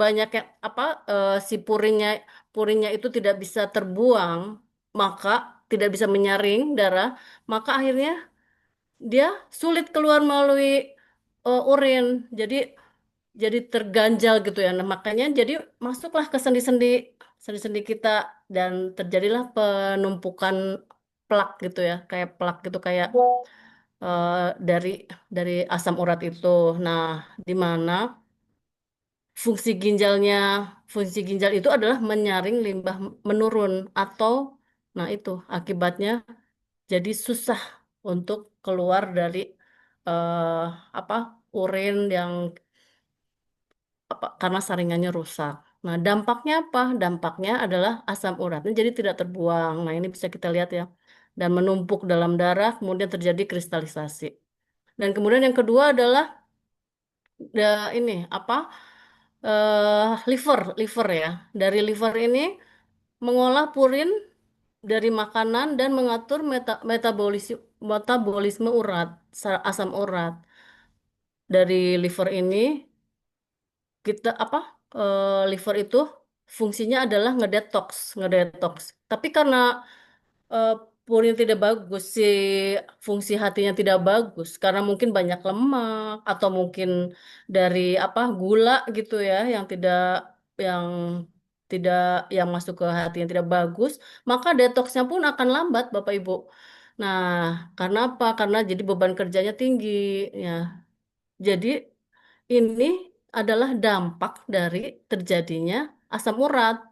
banyak yang apa si purinnya itu tidak bisa terbuang, maka tidak bisa menyaring darah, maka akhirnya dia sulit keluar melalui urin. Jadi terganjal gitu ya. Nah, makanya jadi masuklah ke sendi-sendi kita dan terjadilah penumpukan plak gitu ya, kayak plak gitu kayak eh, dari dari asam urat itu. Nah, di mana fungsi ginjalnya, fungsi ginjal itu adalah menyaring limbah menurun atau, nah itu akibatnya jadi susah untuk keluar dari eh, apa urin yang apa, karena saringannya rusak. Nah, dampaknya apa? Dampaknya adalah asam uratnya jadi tidak terbuang. Nah, ini bisa kita lihat ya. Dan menumpuk dalam darah, kemudian terjadi kristalisasi. Dan kemudian yang kedua adalah ini apa? Liver ya. Dari liver ini mengolah purin dari makanan dan mengatur metabolisme urat, asam urat. Dari liver ini kita apa liver itu fungsinya adalah ngedetox. Tapi karena eh, purin tidak bagus, si fungsi hatinya tidak bagus karena mungkin banyak lemak atau mungkin dari apa gula gitu ya yang tidak yang masuk ke hati yang tidak bagus, maka detoksnya pun akan lambat Bapak Ibu. Nah, karena apa? Karena jadi beban kerjanya tinggi ya. Jadi ini adalah dampak dari terjadinya asam urat,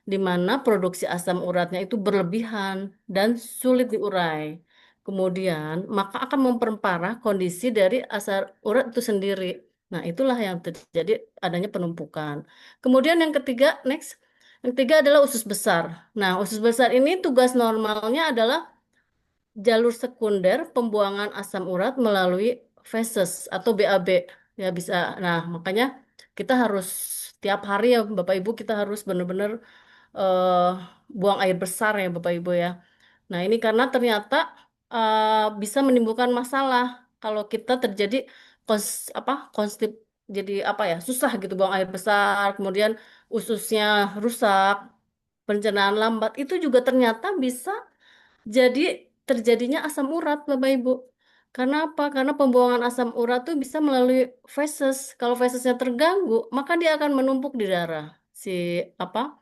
di mana produksi asam uratnya itu berlebihan dan sulit diurai. Kemudian, maka akan memperparah kondisi dari asam urat itu sendiri. Nah, itulah yang terjadi adanya penumpukan. Kemudian yang ketiga, next. Yang ketiga adalah usus besar. Nah, usus besar ini tugas normalnya adalah jalur sekunder pembuangan asam urat melalui feses atau BAB ya bisa. Nah, makanya kita harus tiap hari ya Bapak Ibu kita harus benar-benar eh, buang air besar ya Bapak Ibu ya. Nah, ini karena ternyata bisa menimbulkan masalah kalau kita terjadi konstip jadi apa ya susah gitu buang air besar, kemudian ususnya rusak, pencernaan lambat itu juga ternyata bisa jadi terjadinya asam urat, Bapak Ibu. Karena apa? Karena pembuangan asam urat tuh bisa melalui feses. Kalau fesesnya terganggu, maka dia akan menumpuk di darah. Si apa?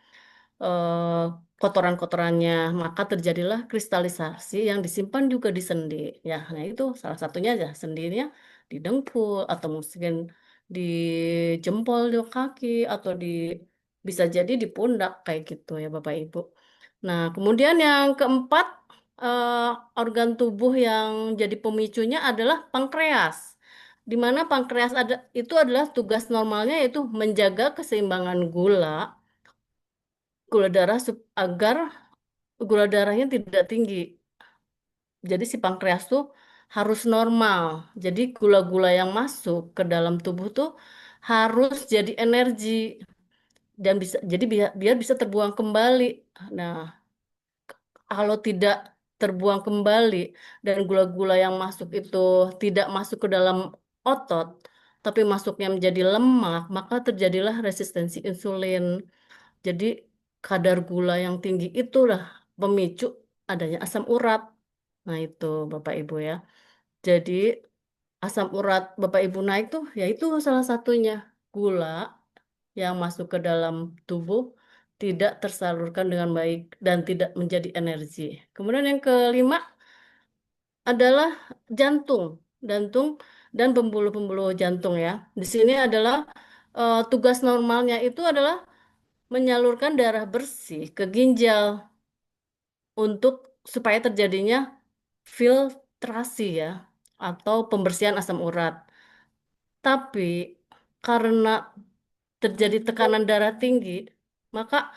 eh, Kotoran-kotorannya, maka terjadilah kristalisasi yang disimpan juga di sendi. Ya, nah itu salah satunya aja sendinya di dengkul atau mungkin di jempol di kaki atau bisa jadi di pundak kayak gitu ya Bapak Ibu. Nah, kemudian yang keempat eh, organ tubuh yang jadi pemicunya adalah pankreas. Di mana pankreas itu adalah tugas normalnya yaitu menjaga keseimbangan gula darah agar gula darahnya tidak tinggi. Jadi si pankreas tuh harus normal. Jadi gula-gula yang masuk ke dalam tubuh tuh harus jadi energi dan biar bisa terbuang kembali. Nah, kalau tidak terbuang kembali dan gula-gula yang masuk itu tidak masuk ke dalam otot, tapi masuknya menjadi lemak, maka terjadilah resistensi insulin. Jadi kadar gula yang tinggi itulah pemicu adanya asam urat. Nah itu Bapak Ibu ya. Jadi asam urat Bapak Ibu naik tuh ya itu salah satunya. Gula yang masuk ke dalam tubuh tidak tersalurkan dengan baik dan tidak menjadi energi. Kemudian yang kelima adalah jantung. Jantung dan pembuluh-pembuluh jantung ya. Di sini adalah tugas normalnya itu adalah menyalurkan darah bersih ke ginjal untuk supaya terjadinya filtrasi ya atau pembersihan asam urat. Tapi karena terjadi tekanan darah tinggi, maka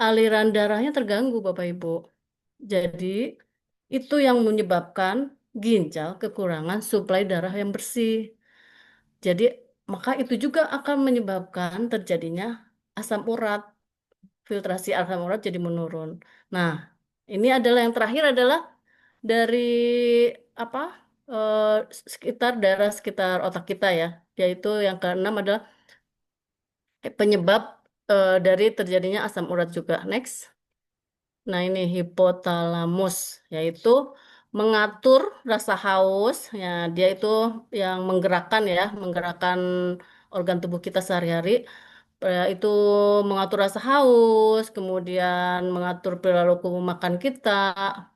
aliran darahnya terganggu Bapak Ibu. Jadi itu yang menyebabkan ginjal kekurangan suplai darah yang bersih. Jadi maka itu juga akan menyebabkan terjadinya asam urat. Filtrasi asam urat jadi menurun. Nah, ini adalah yang terakhir adalah dari apa sekitar darah sekitar otak kita ya, yaitu yang keenam adalah penyebab dari terjadinya asam urat juga. Next. Nah, ini hipotalamus, yaitu mengatur rasa haus. Ya, dia itu yang menggerakkan ya, menggerakkan organ tubuh kita sehari-hari. Itu mengatur rasa haus, kemudian mengatur perilaku makan kita.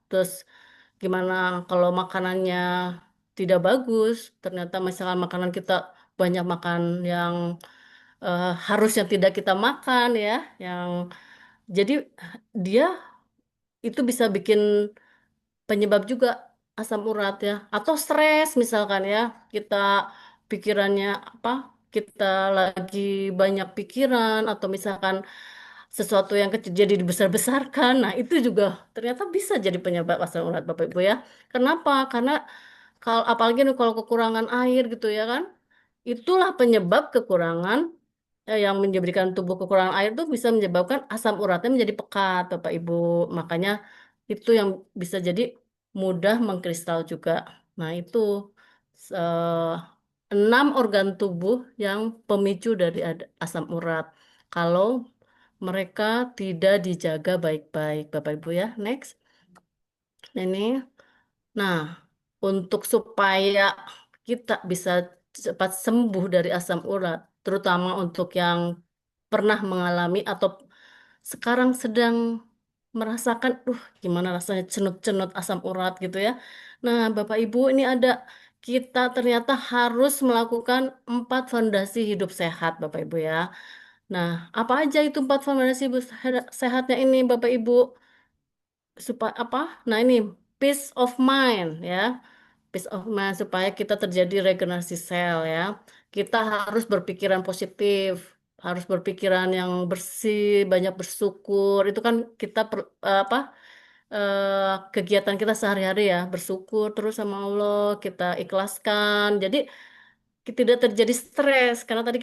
Terus gimana kalau makanannya tidak bagus, ternyata misalkan makanan kita banyak makan yang harusnya tidak kita makan ya, yang jadi dia itu bisa bikin penyebab juga asam urat ya, atau stres misalkan ya, kita pikirannya apa, kita lagi banyak pikiran, atau misalkan sesuatu yang kecil jadi dibesar-besarkan, nah itu juga ternyata bisa jadi penyebab asam urat Bapak Ibu ya. Kenapa? Karena kalau apalagi nih kalau kekurangan air gitu ya kan, itulah penyebab kekurangan yang menyebabkan tubuh kekurangan air itu bisa menyebabkan asam uratnya menjadi pekat, Bapak Ibu. Makanya itu yang bisa jadi mudah mengkristal juga. Nah, itu eh, 6 organ tubuh yang pemicu dari asam urat. Kalau mereka tidak dijaga baik-baik, Bapak Ibu ya. Next. Ini. Nah, untuk supaya kita bisa cepat sembuh dari asam urat, terutama untuk yang pernah mengalami atau sekarang sedang merasakan, gimana rasanya cenut-cenut asam urat gitu ya. Nah, Bapak Ibu, ini ada kita ternyata harus melakukan 4 fondasi hidup sehat, Bapak Ibu ya. Nah, apa aja itu 4 fondasi hidup sehatnya ini, Bapak Ibu? Supaya apa? Nah, ini peace of mind ya. Peace of mind supaya kita terjadi regenerasi sel ya. Kita harus berpikiran positif, harus berpikiran yang bersih, banyak bersyukur. Itu kan kita apa kegiatan kita sehari-hari ya, bersyukur terus sama Allah, kita ikhlaskan. Jadi tidak terjadi stres karena tadi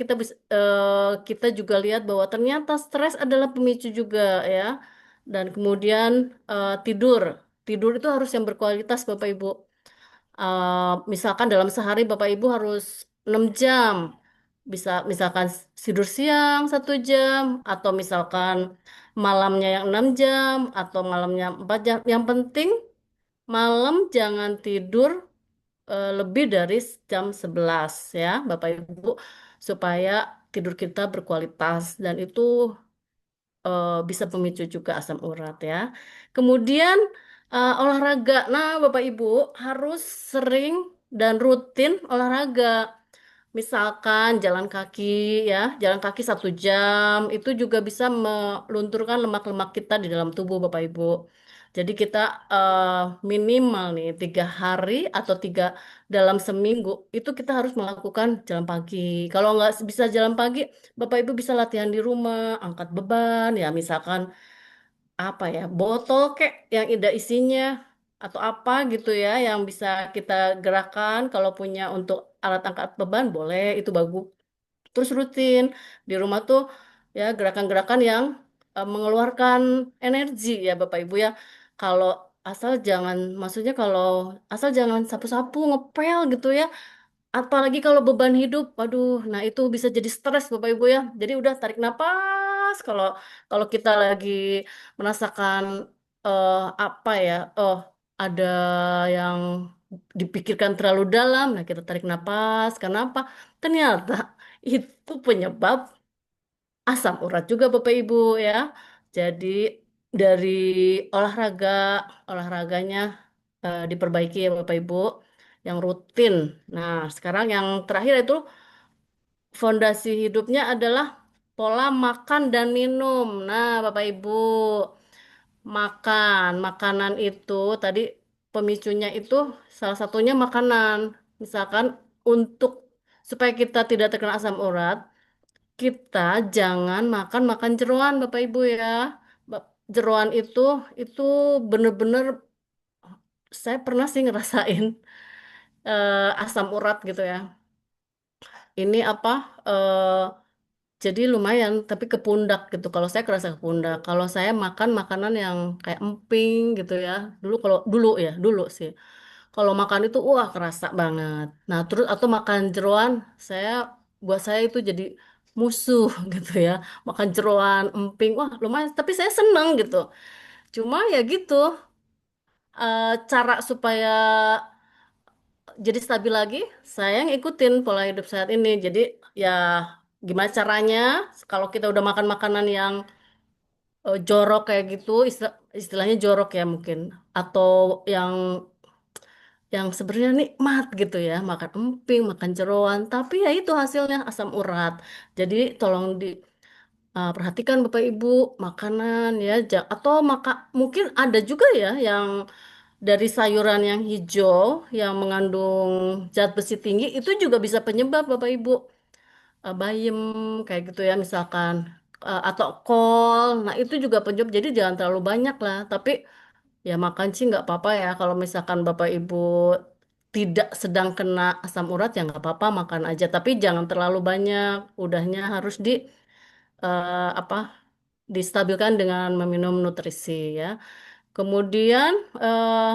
kita juga lihat bahwa ternyata stres adalah pemicu juga ya. Dan kemudian tidur. Tidur itu harus yang berkualitas Bapak Ibu. Misalkan dalam sehari Bapak Ibu harus 6 jam. Bisa misalkan tidur siang 1 jam, atau misalkan malamnya yang 6 jam, atau malamnya 4 jam. Yang penting malam jangan tidur lebih dari jam 11 ya Bapak Ibu, supaya tidur kita berkualitas, dan itu bisa pemicu juga asam urat ya. Kemudian olahraga. Nah, Bapak Ibu harus sering dan rutin olahraga. Misalkan jalan kaki ya, jalan kaki 1 jam itu juga bisa melunturkan lemak-lemak kita di dalam tubuh Bapak Ibu. Jadi kita eh, minimal nih 3 hari atau dalam seminggu itu kita harus melakukan jalan pagi. Kalau nggak bisa jalan pagi, Bapak Ibu bisa latihan di rumah, angkat beban ya, misalkan apa ya, botol kek yang ada isinya atau apa gitu ya yang bisa kita gerakan. Kalau punya untuk alat angkat beban boleh, itu bagus. Terus rutin di rumah tuh ya gerakan-gerakan yang mengeluarkan energi ya Bapak Ibu ya. Kalau asal jangan, maksudnya kalau asal jangan sapu-sapu ngepel gitu ya. Apalagi kalau beban hidup, waduh, nah itu bisa jadi stres Bapak Ibu ya. Jadi udah tarik napas. Kalau kalau kita lagi merasakan apa ya, ada yang dipikirkan terlalu dalam, nah kita tarik napas. Kenapa? Ternyata itu penyebab asam urat juga Bapak Ibu ya. Jadi dari olahraga, olahraganya diperbaiki ya Bapak Ibu, yang rutin. Nah, sekarang yang terakhir itu fondasi hidupnya adalah pola makan dan minum. Nah, Bapak Ibu, makanan itu tadi pemicunya itu salah satunya makanan. Misalkan untuk supaya kita tidak terkena asam urat, kita jangan makan jeroan Bapak Ibu ya. Jeroan itu bener-bener saya pernah sih ngerasain asam urat gitu ya. Ini apa? Jadi lumayan, tapi ke pundak gitu. Kalau saya kerasa ke pundak. Kalau saya makan makanan yang kayak emping gitu ya. Dulu sih. Kalau makan itu wah kerasa banget. Nah, terus atau makan jeroan, buat saya itu jadi musuh gitu ya. Makan jeroan, emping, wah lumayan. Tapi saya seneng gitu. Cuma ya gitu, cara supaya jadi stabil lagi, saya ngikutin pola hidup saat ini. Jadi ya gimana caranya kalau kita udah makan makanan yang jorok kayak gitu, istilahnya jorok ya mungkin, atau yang yang sebenarnya nikmat gitu ya, makan emping, makan jeroan, tapi ya itu hasilnya asam urat. Jadi tolong perhatikan Bapak Ibu makanan ya, atau mungkin ada juga ya yang dari sayuran yang hijau yang mengandung zat besi tinggi itu juga bisa penyebab Bapak Ibu. Bayem kayak gitu ya misalkan. Atau kol. Nah, itu juga penyebab. Jadi jangan terlalu banyak lah. Tapi ya makan sih nggak apa-apa ya. Kalau misalkan Bapak Ibu tidak sedang kena asam urat ya nggak apa-apa makan aja. Tapi jangan terlalu banyak. Udahnya harus apa distabilkan dengan meminum nutrisi ya. Kemudian eh,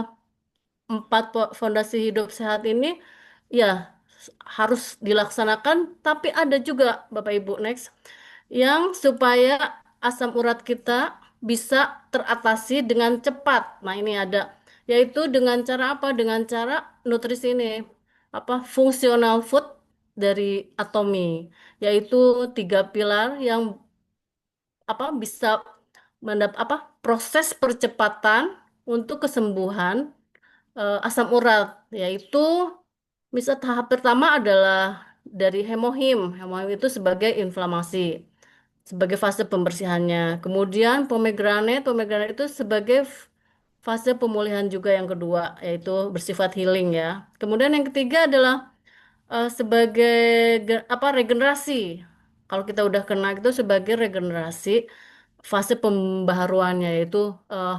empat fondasi hidup sehat ini ya harus dilaksanakan, tapi ada juga Bapak Ibu next yang supaya asam urat kita bisa teratasi dengan cepat. Nah, ini ada yaitu dengan cara apa? Dengan cara nutrisi ini apa? Fungsional food dari Atomi, yaitu tiga pilar yang bisa proses percepatan untuk kesembuhan asam urat, yaitu misal tahap pertama adalah dari hemohim. Hemohim itu sebagai inflamasi, sebagai fase pembersihannya. Kemudian pomegranate, pomegranate itu sebagai fase pemulihan juga yang kedua, yaitu bersifat healing ya. Kemudian yang ketiga adalah sebagai regenerasi. Kalau kita udah kena itu sebagai regenerasi fase pembaharuannya yaitu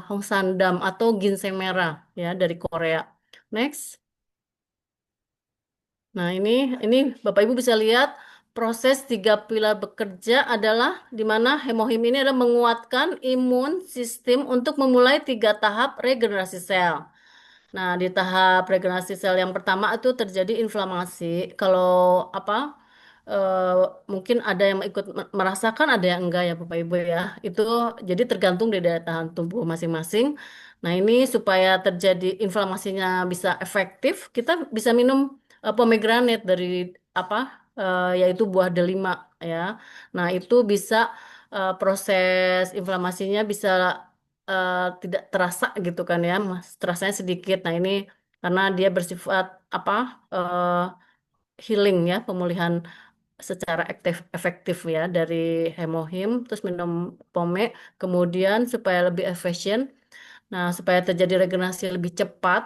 Hong Sandam atau ginseng merah ya dari Korea. Next. Nah, ini Bapak Ibu bisa lihat proses tiga pilar bekerja adalah di mana hemohim ini adalah menguatkan imun sistem untuk memulai tiga tahap regenerasi sel. Nah, di tahap regenerasi sel yang pertama itu terjadi inflamasi. Kalau apa eh, mungkin ada yang ikut merasakan, ada yang enggak ya Bapak Ibu ya. Itu jadi tergantung dari daya tahan tubuh masing-masing. Nah, ini supaya terjadi inflamasinya bisa efektif, kita bisa minum pomegranate dari apa yaitu buah delima ya. Nah, itu bisa proses inflamasinya bisa tidak terasa gitu kan ya, Mas. Terasanya sedikit. Nah, ini karena dia bersifat apa eh, healing ya, pemulihan secara efektif ya dari hemohim, terus minum pome, kemudian supaya lebih efisien. Nah, supaya terjadi regenerasi lebih cepat,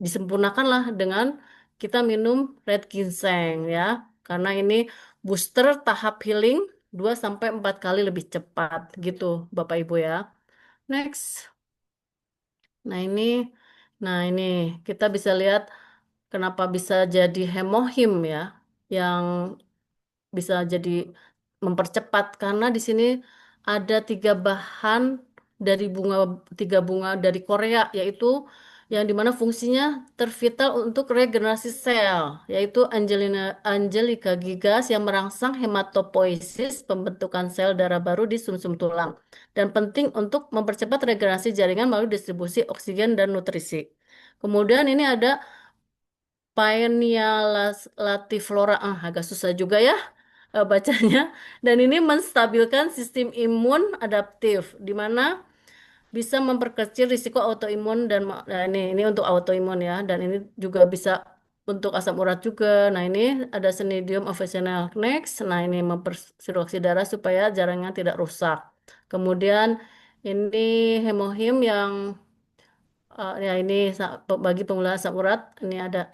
disempurnakanlah dengan kita minum red ginseng ya. Karena ini booster tahap healing 2 sampai 4 kali lebih cepat gitu Bapak Ibu ya. Next. Nah ini, nah ini kita bisa lihat kenapa bisa jadi hemohim ya, yang bisa jadi mempercepat karena di sini ada tiga bunga dari Korea, yaitu yang dimana fungsinya tervital untuk regenerasi sel, yaitu Angelica gigas yang merangsang hematopoiesis, pembentukan sel darah baru di sumsum tulang, dan penting untuk mempercepat regenerasi jaringan melalui distribusi oksigen dan nutrisi. Kemudian ini ada Paenia latiflora, agak susah juga ya bacanya. Dan ini menstabilkan sistem imun adaptif, di mana bisa memperkecil risiko autoimun nah, ini untuk autoimun ya. Dan ini juga bisa untuk asam urat juga. Nah, ini ada Cnidium officinale next. Nah, ini mempersirkulasi darah supaya jaringan tidak rusak. Kemudian ini hemohim yang ya ini bagi pemulihan asam urat. Ini ada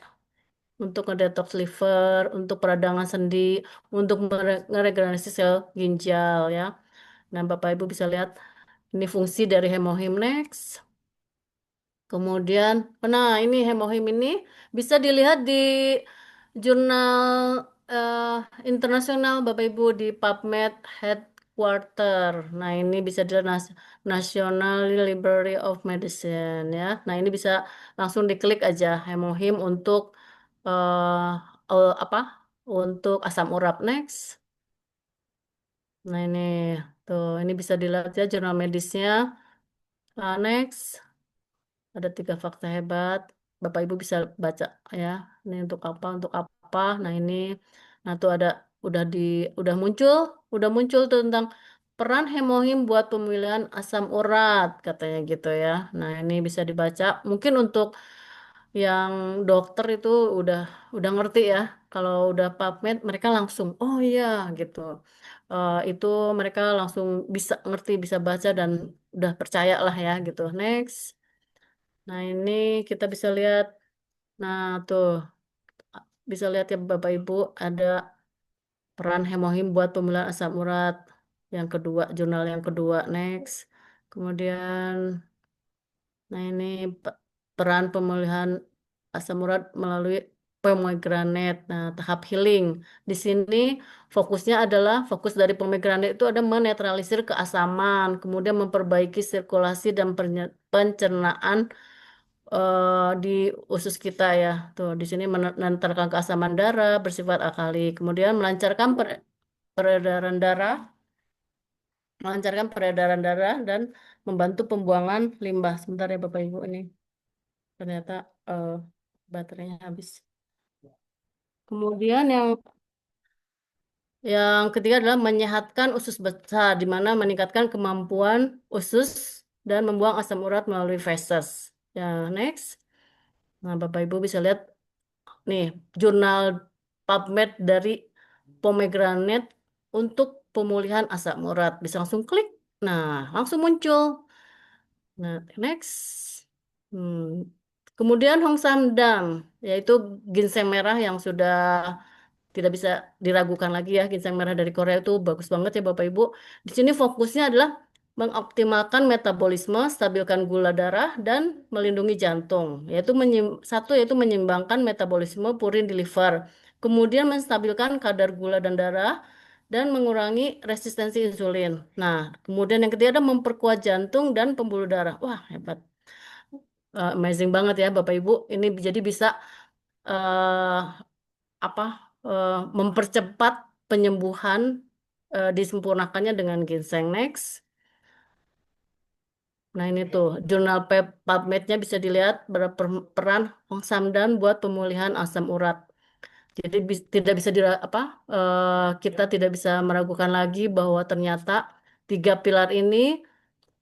untuk ngedetox liver, untuk peradangan sendi, untuk meregenerasi sel ginjal ya. Nah, Bapak Ibu bisa lihat ini fungsi dari hemohim next. Kemudian, nah ini hemohim ini bisa dilihat di jurnal eh, internasional Bapak Ibu di PubMed Headquarter. Nah, ini bisa dilihat National Library of Medicine ya. Nah, ini bisa langsung diklik aja hemohim untuk eh apa? Untuk asam urat next. Nah ini tuh, ini bisa dilihat ya jurnal medisnya. Next. Ada 3 fakta hebat. Bapak Ibu bisa baca ya. Ini untuk apa? Untuk apa? Nah ini, nah tuh ada udah di udah muncul tuh tentang peran hemohim buat pemilihan asam urat katanya gitu ya. Nah ini bisa dibaca. Mungkin untuk yang dokter itu udah udah ngerti ya. Kalau udah PubMed mereka langsung oh iya gitu. Itu mereka langsung bisa ngerti, bisa baca dan udah percaya lah ya gitu. Next. Nah, ini kita bisa lihat. Nah, tuh bisa lihat ya Bapak Ibu ada peran hemohim buat pemulihan asam urat. Yang kedua, jurnal yang kedua next. Kemudian, nah ini peran pemulihan asam urat melalui pomegranate. Nah, tahap healing. Di sini fokusnya adalah fokus dari pomegranate itu ada menetralisir keasaman, kemudian memperbaiki sirkulasi dan pencernaan di usus kita ya. Tuh, di sini menentarkan keasaman darah bersifat alkali, kemudian peredaran darah, peredaran darah dan membantu pembuangan limbah. Sebentar ya Bapak Ibu ini. Ternyata eh, baterainya habis. Kemudian yang ketiga adalah menyehatkan usus besar, di mana meningkatkan kemampuan usus dan membuang asam urat melalui feses. Ya, next. Nah, Bapak Ibu bisa lihat nih, jurnal PubMed dari pomegranate untuk pemulihan asam urat. Bisa langsung klik. Nah, langsung muncul. Nah, next. Hmm. Kemudian Hong Samdang, yaitu ginseng merah yang sudah tidak bisa diragukan lagi ya, ginseng merah dari Korea itu bagus banget ya Bapak Ibu. Di sini fokusnya adalah mengoptimalkan metabolisme, stabilkan gula darah dan melindungi jantung. Satu yaitu menyeimbangkan metabolisme purin di liver. Kemudian menstabilkan kadar gula dan darah dan mengurangi resistensi insulin. Nah, kemudian yang ketiga ada memperkuat jantung dan pembuluh darah. Wah, hebat. Amazing banget ya Bapak Ibu. Ini jadi bisa eh, apa mempercepat penyembuhan disempurnakannya dengan ginseng next. Nah ini tuh jurnal PubMed-nya bisa dilihat berperan Hong Samdan buat pemulihan asam urat. Jadi tidak bisa kita tidak bisa meragukan lagi bahwa ternyata 3 pilar ini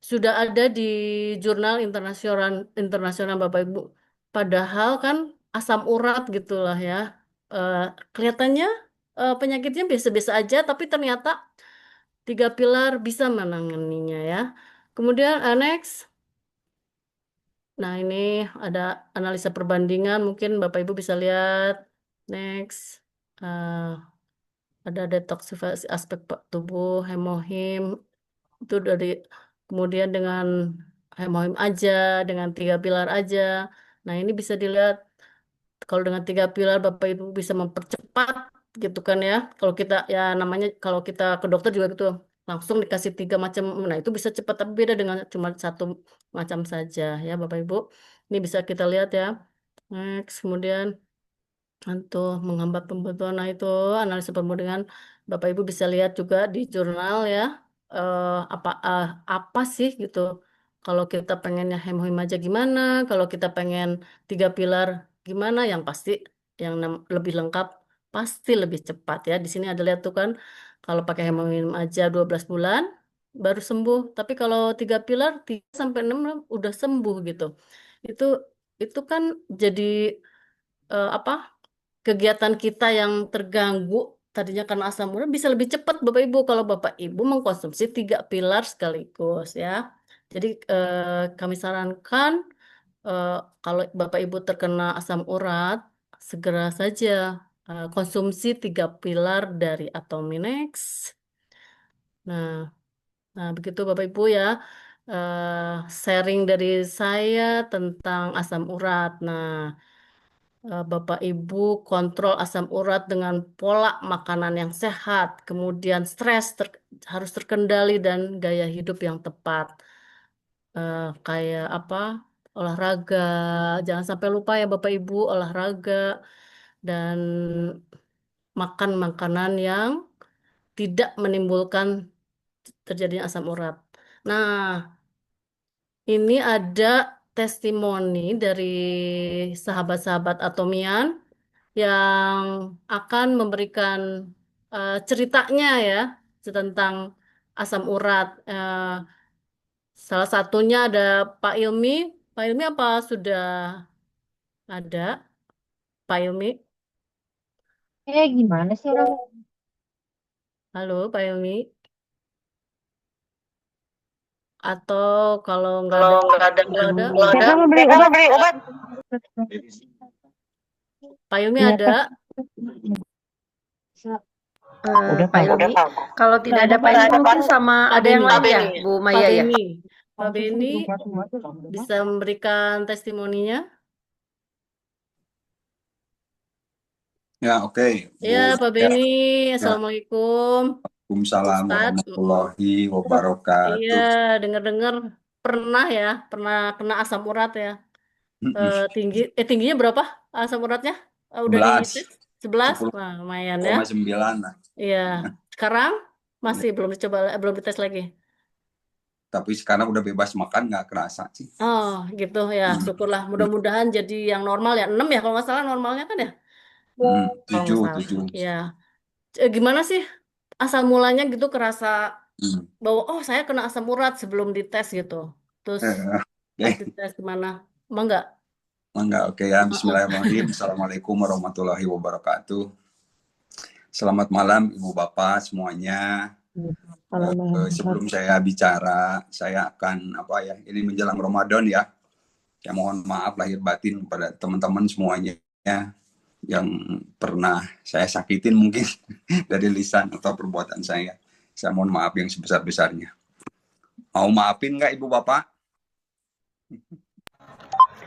sudah ada di jurnal internasional internasional Bapak Ibu. Padahal kan asam urat gitulah ya. Eh, Kelihatannya penyakitnya biasa-biasa aja, tapi ternyata 3 pilar bisa menanganinya ya. Kemudian next. Nah ini ada analisa perbandingan, mungkin Bapak Ibu bisa lihat. Next. Eh, ada detoksifikasi aspek tubuh, hemohim, itu dari kemudian dengan hemohim aja, dengan 3 pilar aja. Nah ini bisa dilihat kalau dengan 3 pilar Bapak Ibu bisa mempercepat gitu kan ya. Kalau kita ya namanya kalau kita ke dokter juga gitu langsung dikasih 3 macam. Nah itu bisa cepat tapi beda dengan cuma satu macam saja ya Bapak Ibu. Ini bisa kita lihat ya. Next, kemudian untuk menghambat pembentukan, nah itu analisa perbandingan Bapak Ibu bisa lihat juga di jurnal ya. Apa sih gitu. Kalau kita pengennya hem-hem aja gimana, kalau kita pengen 3 pilar gimana, yang pasti lebih lengkap pasti lebih cepat ya. Di sini ada lihat tuh kan, kalau pakai hem aja 12 bulan baru sembuh. Tapi kalau 3 pilar 3 sampai 6 udah sembuh gitu. Itu itu kan jadi apa kegiatan kita yang terganggu tadinya karena asam urat bisa lebih cepat Bapak Ibu kalau Bapak Ibu mengkonsumsi 3 pilar sekaligus ya. Jadi kami sarankan eh, kalau Bapak Ibu terkena asam urat segera saja konsumsi 3 pilar dari Atominex. Nah, nah begitu Bapak Ibu ya sharing dari saya tentang asam urat. Nah. Bapak Ibu kontrol asam urat dengan pola makanan yang sehat, kemudian harus terkendali dan gaya hidup yang tepat. Kayak apa? Olahraga, jangan sampai lupa ya Bapak Ibu olahraga dan makan makanan yang tidak menimbulkan terjadinya asam urat. Nah, ini ada testimoni dari sahabat-sahabat Atomian yang akan memberikan ceritanya ya tentang asam urat. Salah satunya ada Pak Ilmi. Pak Ilmi apa sudah ada? Pak Ilmi? Gimana sih orang? Halo Pak Ilmi? Atau kalau Kalau nggak ada, nggak ada, siapa mau beli Siapa obat? mau beli obat? Pak Ilmi Iya, ada? Teh. Udah Pak tahu. Ilmi, kalau Nggak tidak ada ada Pak Pak Ilmi. Ilmi mungkin sama Pak ada yang Beni. lain ya, Bu Pak Maya ya. Beni. Pak Beni bisa memberikan testimoninya? Ya, oke, Ya, Bu. Pak Ya, Beni. ya. Assalamualaikum. Pak Waalaikumsalam Ustadz. warahmatullahi Iya, wabarakatuh. dengar-dengar pernah ya, pernah kena asam urat ya. Mm-mm. Tingginya berapa asam uratnya? Udah 11, dites? 11? Wah, lumayan ya. 10,9 lah. Iya. Sekarang masih belum dicoba, belum dites lagi. Tapi sekarang udah bebas makan, nggak kerasa sih. Oh, gitu ya. Syukurlah. Mudah-mudahan jadi yang normal ya. 6 ya kalau nggak salah normalnya kan ya? Kalau nggak 7, salah. 7. Ya. Gimana sih asal mulanya gitu kerasa Hmm. bahwa oh saya kena asam urat sebelum dites gitu. Terus pas Oke, dites gimana? Emang nggak? Mangga, oke ya. Heeh. Bismillahirrahmanirrahim. Assalamualaikum warahmatullahi wabarakatuh. Selamat malam Ibu Bapak semuanya. Sebelum saya bicara, saya akan ini menjelang Ramadan ya. Ya mohon maaf lahir batin pada teman-teman semuanya yang pernah saya sakitin mungkin dari lisan atau perbuatan saya. Saya mohon maaf yang sebesar-besarnya. Mau maafin nggak Ibu Bapak?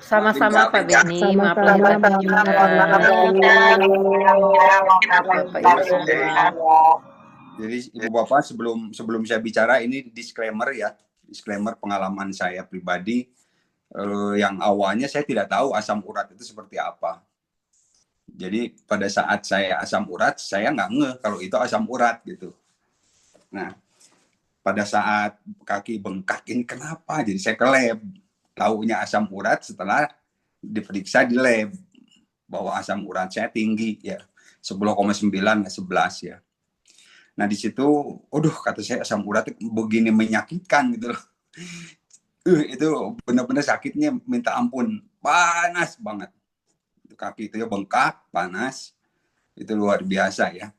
Sama-sama Pak Beni, maaf lahir Sama-sama, batin juga. Bapak Ibu semua. Jadi Ibu Bapak sebelum saya bicara ini disclaimer ya, disclaimer pengalaman saya pribadi. Yang awalnya saya tidak tahu asam urat itu seperti apa. Jadi pada saat saya asam urat, saya nggak ngeh kalau itu asam urat gitu. Nah, pada saat kaki bengkak ini kenapa? Jadi saya ke lab. Taunya asam urat setelah diperiksa di lab bahwa asam urat saya tinggi ya 10,9 ke 11 ya. Nah di situ, aduh kata saya asam urat begini menyakitkan gitu loh. Itu benar-benar sakitnya minta ampun, panas banget. Kaki itu ya bengkak, panas, itu luar biasa ya.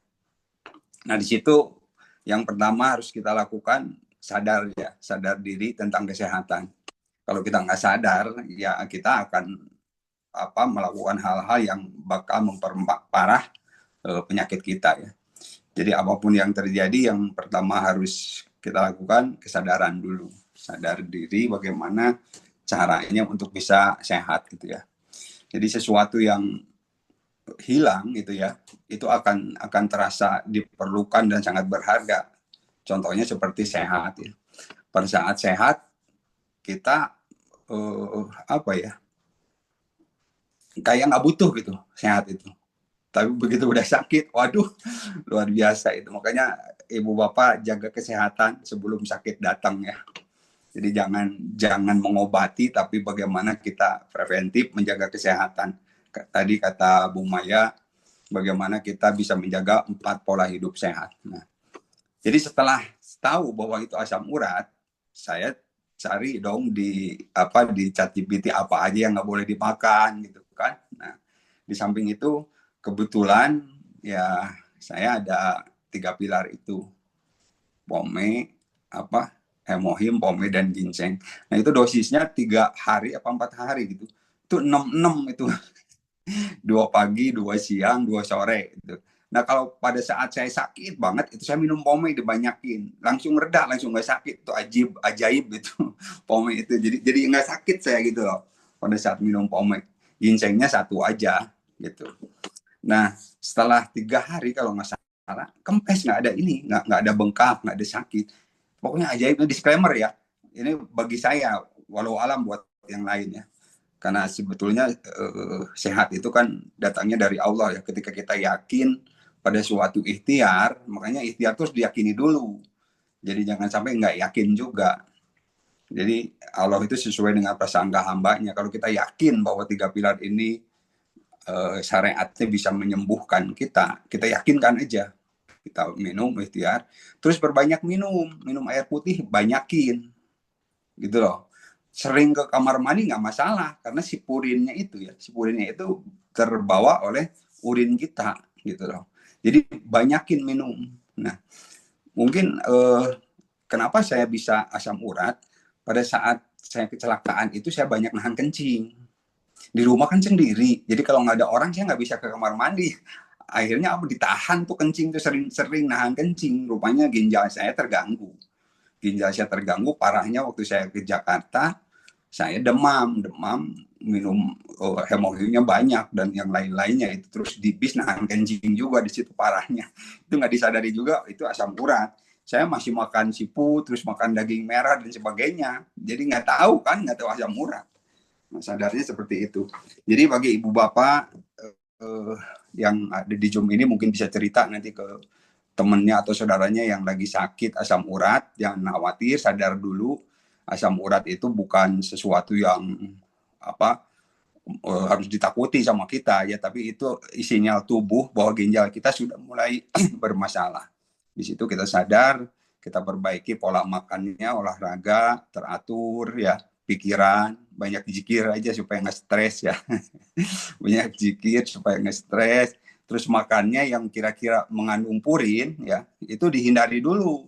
Nah di situ yang pertama harus kita lakukan sadar ya, sadar diri tentang kesehatan. Kalau kita nggak sadar, ya kita akan melakukan hal-hal yang bakal memperparah penyakit kita ya. Jadi apapun yang terjadi, yang pertama harus kita lakukan kesadaran dulu, sadar diri bagaimana caranya untuk bisa sehat gitu ya. Jadi sesuatu yang hilang gitu ya, itu akan terasa diperlukan dan sangat berharga. Contohnya seperti sehat ya. Pada saat sehat kita kayak nggak butuh gitu sehat itu. Tapi begitu udah sakit, waduh luar biasa itu. Makanya ibu bapak jaga kesehatan sebelum sakit datang ya. Jadi jangan mengobati, tapi bagaimana kita preventif menjaga kesehatan. Tadi kata Bu Maya, bagaimana kita bisa menjaga 4 pola hidup sehat. Nah, jadi setelah tahu bahwa itu asam urat, saya cari dong di ChatGPT apa aja yang nggak boleh dimakan gitu kan. Nah, di samping itu kebetulan ya saya ada 3 pilar itu, pome, hemohim, pome dan ginseng. Nah itu dosisnya 3 hari apa 4 hari gitu. Itu 6 itu 2 pagi, 2 siang, 2 sore gitu. Nah kalau pada saat saya sakit banget itu saya minum pome dibanyakin, langsung reda, langsung nggak sakit. Itu ajaib gitu pome itu. Jadi nggak sakit saya gitu loh pada saat minum pome. Ginsengnya 1 aja gitu. Nah setelah 3 hari kalau nggak salah kempes, nggak ada ini, nggak ada bengkak, nggak ada sakit. Pokoknya ajaib. Disclaimer ya, ini bagi saya, walau alam buat yang lain ya. Karena sebetulnya sehat itu kan datangnya dari Allah ya. Ketika kita yakin pada suatu ikhtiar, makanya ikhtiar terus diyakini dulu. Jadi jangan sampai nggak yakin juga. Jadi Allah itu sesuai dengan prasangka hambanya. Kalau kita yakin bahwa 3 pilar ini syariatnya bisa menyembuhkan kita yakinkan aja. Kita minum ikhtiar, terus berbanyak minum air putih, banyakin, gitu loh. Sering ke kamar mandi nggak masalah, karena si purinnya itu terbawa oleh urin kita, gitu loh. Jadi banyakin minum. Nah, mungkin kenapa saya bisa asam urat? Pada saat saya kecelakaan itu saya banyak nahan kencing. Di rumah kan sendiri, jadi kalau nggak ada orang saya nggak bisa ke kamar mandi. Akhirnya ditahan tuh kencing tuh, sering nahan kencing. Rupanya ginjal saya terganggu. Parahnya waktu saya ke Jakarta, saya demam, minum hemoglobinya banyak dan yang lain-lainnya itu, terus di bis nahan kencing juga di situ parahnya. Itu nggak disadari juga itu asam urat. Saya masih makan siput, terus makan daging merah dan sebagainya. Jadi nggak tahu asam urat. Nah, sadarnya seperti itu. Jadi bagi ibu bapak yang ada di Zoom ini mungkin bisa cerita nanti ke temennya atau saudaranya yang lagi sakit asam urat, jangan khawatir, sadar dulu asam urat itu bukan sesuatu yang harus ditakuti sama kita ya, tapi itu sinyal tubuh bahwa ginjal kita sudah mulai bermasalah. Di situ kita sadar, kita perbaiki pola makannya, olahraga teratur ya, pikiran, banyak zikir aja supaya nggak stres ya. Banyak zikir supaya nggak stres. Terus makannya yang kira-kira mengandung purin ya, itu dihindari dulu.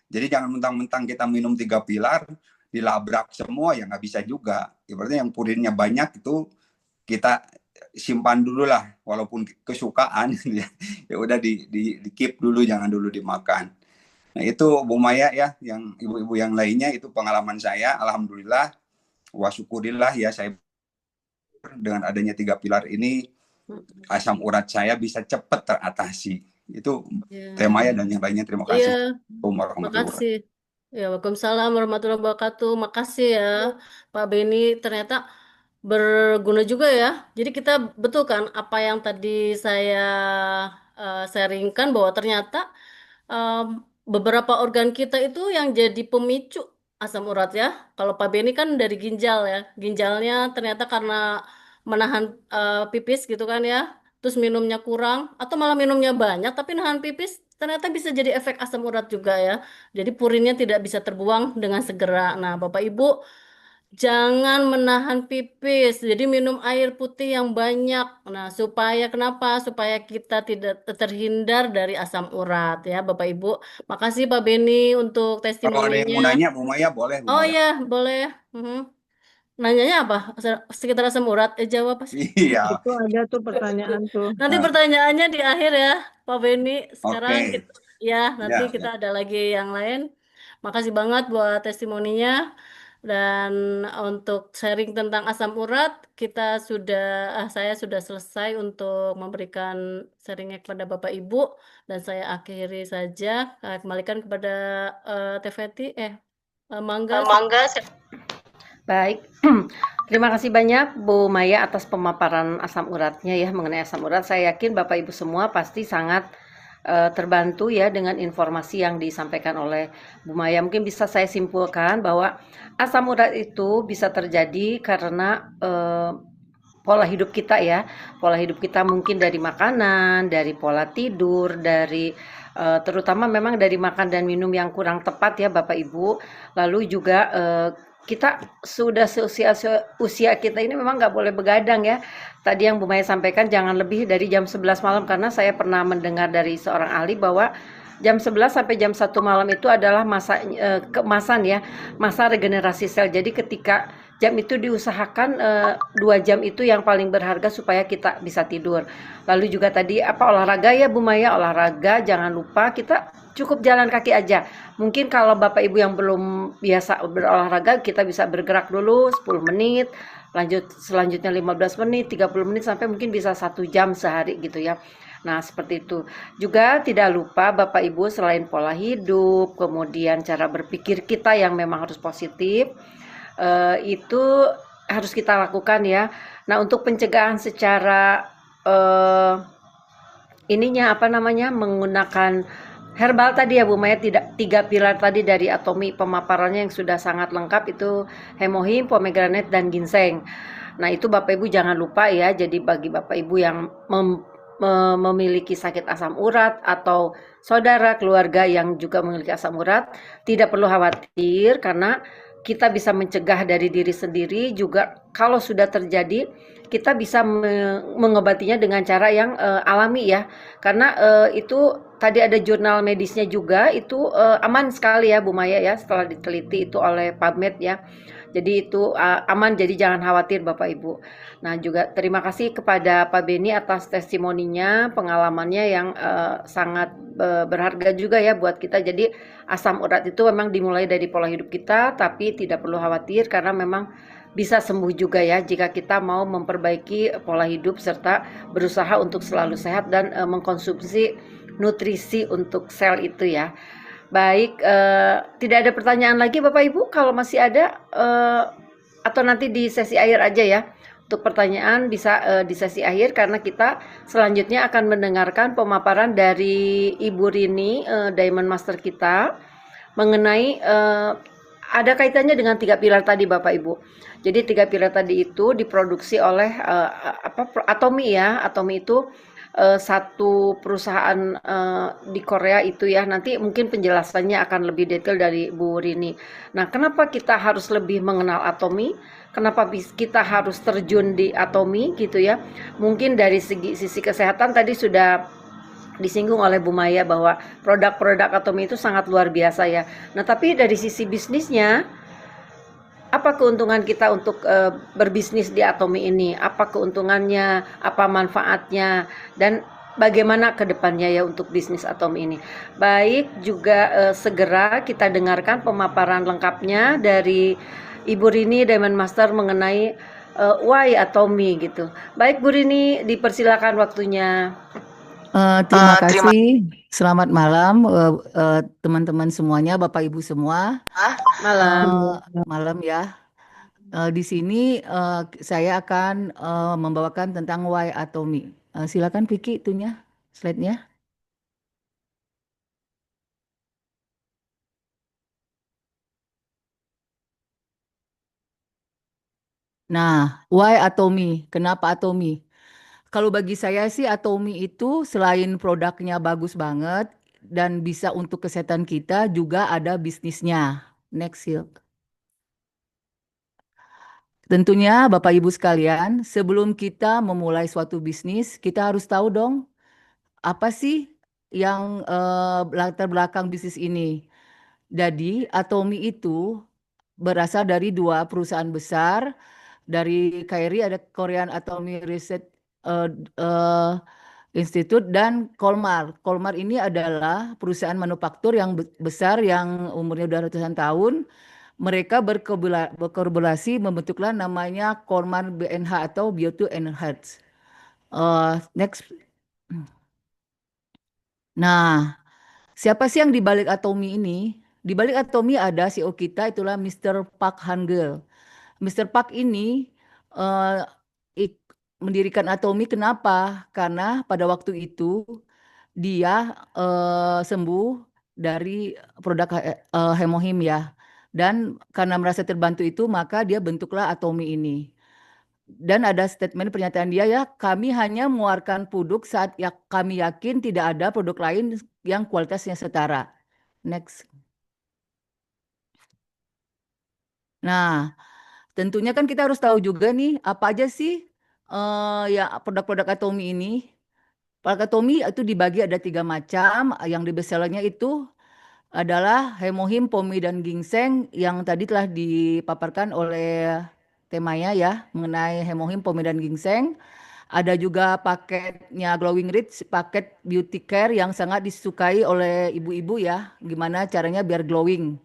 Jadi jangan mentang-mentang kita minum 3 pilar, dilabrak semua ya nggak bisa juga. Ibaratnya yang purinnya banyak itu kita simpan dulu lah, walaupun kesukaan ya. Ya udah di keep dulu, jangan dulu dimakan. Nah itu Bu Maya ya, yang ibu-ibu yang lainnya itu pengalaman saya. Alhamdulillah, wa syukurillah ya, saya dengan adanya 3 pilar ini asam urat saya bisa cepat teratasi. Itu temanya dan yang lainnya. Terima kasih. Makasih. Ya, Waalaikumsalam warahmatullahi wabarakatuh. Makasih ya Pak Beni. Ternyata berguna juga ya. Jadi kita betul kan apa yang tadi saya sharingkan, bahwa ternyata beberapa organ kita itu yang jadi pemicu asam urat ya. Kalau Pak Beni kan dari ginjal ya. Ginjalnya ternyata karena menahan pipis gitu kan ya. Terus minumnya kurang atau malah minumnya banyak tapi nahan pipis, ternyata bisa jadi efek asam urat juga ya. Jadi purinnya tidak bisa terbuang dengan segera. Nah, Bapak Ibu jangan menahan pipis. Jadi minum air putih yang banyak. Nah, supaya kenapa? Supaya kita tidak terhindar dari asam urat ya, Bapak Ibu. Makasih Pak Beni untuk Kalau ada yang mau testimoninya. nanya, Bu Maya boleh, Bu Oh Maya. ya, boleh. Nanyanya apa? Sekitar asam urat? Jawab pas. Iya. Itu ada tuh pertanyaan tuh. Nanti pertanyaannya di akhir ya, Pak Beni. Sekarang Oke. nanti Ya, kita ada lagi yang lain. Makasih banget buat testimoninya. Dan untuk sharing tentang asam urat, saya sudah selesai untuk memberikan sharingnya kepada Bapak Ibu. Dan saya akhiri saja. Kembalikan kepada Teh Feti. Mangga. Baik, terima kasih banyak Bu Maya atas pemaparan asam uratnya ya, mengenai asam urat. Saya yakin Bapak Ibu semua pasti sangat terbantu ya dengan informasi yang disampaikan oleh Bu Maya. Mungkin bisa saya simpulkan bahwa asam urat itu bisa terjadi karena pola hidup kita ya. Pola hidup kita mungkin dari makanan, dari pola tidur, dari terutama memang dari makan dan minum yang kurang tepat ya Bapak Ibu. Lalu juga kita sudah usia kita ini memang nggak boleh begadang ya. Tadi yang Bu Maya sampaikan jangan lebih dari jam 11 malam, karena saya pernah mendengar dari seorang ahli bahwa jam 11 sampai jam 1 malam itu adalah masa keemasan ya, masa regenerasi sel. Jadi ketika jam itu diusahakan 2 jam itu yang paling berharga supaya kita bisa tidur. Lalu juga tadi olahraga ya Bu Maya, olahraga jangan lupa kita cukup jalan kaki aja. Mungkin kalau Bapak Ibu yang belum biasa berolahraga, kita bisa bergerak dulu 10 menit, selanjutnya 15 menit, 30 menit, sampai mungkin bisa 1 jam sehari gitu ya. Nah seperti itu. Juga tidak lupa Bapak Ibu, selain pola hidup, kemudian cara berpikir kita yang memang harus positif, itu harus kita lakukan ya. Nah untuk pencegahan secara menggunakan Herbal tadi ya Bu Maya, tidak, 3 pilar tadi dari Atomi pemaparannya yang sudah sangat lengkap itu hemohim, pomegranate dan ginseng. Nah, itu Bapak Ibu jangan lupa ya. Jadi bagi Bapak Ibu yang memiliki sakit asam urat atau saudara keluarga yang juga memiliki asam urat, tidak perlu khawatir karena kita bisa mencegah dari diri sendiri juga. Kalau sudah terjadi, kita bisa mengobatinya dengan cara yang alami ya. Karena itu tadi ada jurnal medisnya juga, itu aman sekali ya Bu Maya ya, setelah diteliti itu oleh PubMed ya. Jadi itu aman, jadi jangan khawatir Bapak Ibu. Nah, juga terima kasih kepada Pak Beni atas testimoninya, pengalamannya yang sangat berharga juga ya buat kita. Jadi asam urat itu memang dimulai dari pola hidup kita, tapi tidak perlu khawatir karena memang bisa sembuh juga ya jika kita mau memperbaiki pola hidup serta berusaha untuk selalu sehat dan mengkonsumsi nutrisi untuk sel itu ya. Baik, tidak ada pertanyaan lagi Bapak Ibu. Kalau masih ada atau nanti di sesi akhir aja ya. Untuk pertanyaan bisa di sesi akhir karena kita selanjutnya akan mendengarkan pemaparan dari Ibu Rini, Diamond Master kita mengenai ada kaitannya dengan 3 pilar tadi Bapak Ibu. Jadi 3 pilar tadi itu diproduksi oleh Atomi ya. Atomi itu satu perusahaan di Korea itu ya. Nanti mungkin penjelasannya akan lebih detail dari Bu Rini. Nah, kenapa kita harus lebih mengenal Atomi? Kenapa kita harus terjun di Atomi gitu ya? Mungkin dari sisi kesehatan tadi sudah disinggung oleh Bu Maya bahwa produk-produk Atomi itu sangat luar biasa ya. Nah, tapi dari sisi bisnisnya, apa keuntungan kita untuk berbisnis di Atomi ini? Apa keuntungannya? Apa manfaatnya? Dan bagaimana ke depannya ya untuk bisnis Atomi ini? Baik, juga segera kita dengarkan pemaparan lengkapnya dari Ibu Rini Diamond Master mengenai why Atomi gitu. Baik Bu Rini, dipersilakan waktunya. Terima kasih. Selamat malam teman-teman semuanya, Bapak Ibu semua. Malam. Malam ya. Di sini saya akan membawakan tentang why Atomi. Silakan Vicky itunya, slide-nya. Nah, why Atomi? Kenapa Atomi? Kalau bagi saya sih Atomi itu selain produknya bagus banget dan bisa untuk kesehatan kita juga ada bisnisnya. Next, Sil. Tentunya Bapak Ibu sekalian, sebelum kita memulai suatu bisnis, kita harus tahu dong apa sih yang latar belakang bisnis ini. Jadi, Atomi itu berasal dari 2 perusahaan besar. Dari KRI ada Korean Atomic Research eh, eh, Institute dan Kolmar. Kolmar ini adalah perusahaan manufaktur yang besar yang umurnya udah ratusan tahun. Mereka berkolaborasi membentuklah namanya Kolmar BNH atau Bio2 Enhance. Next. Nah, siapa sih yang dibalik Atomi ini? Di balik Atomi ada CEO kita itulah Mr. Park Han-geul. Mr. Park ini eh, mendirikan Atomi kenapa? Karena pada waktu itu dia sembuh dari produk hemohim ya. Dan karena merasa terbantu itu maka dia bentuklah Atomi ini. Dan ada statement pernyataan dia ya, kami hanya mengeluarkan produk saat ya kami yakin tidak ada produk lain yang kualitasnya setara. Next. Nah, tentunya kan kita harus tahu juga nih apa aja sih ya produk-produk Atomi ini. Produk Atomi itu dibagi ada 3 macam. Yang di bestsellernya itu adalah hemohim, pomi, dan ginseng yang tadi telah dipaparkan oleh temanya ya mengenai hemohim, pomi, dan ginseng. Ada juga paketnya Glowing Rich, paket beauty care yang sangat disukai oleh ibu-ibu ya. Gimana caranya biar glowing.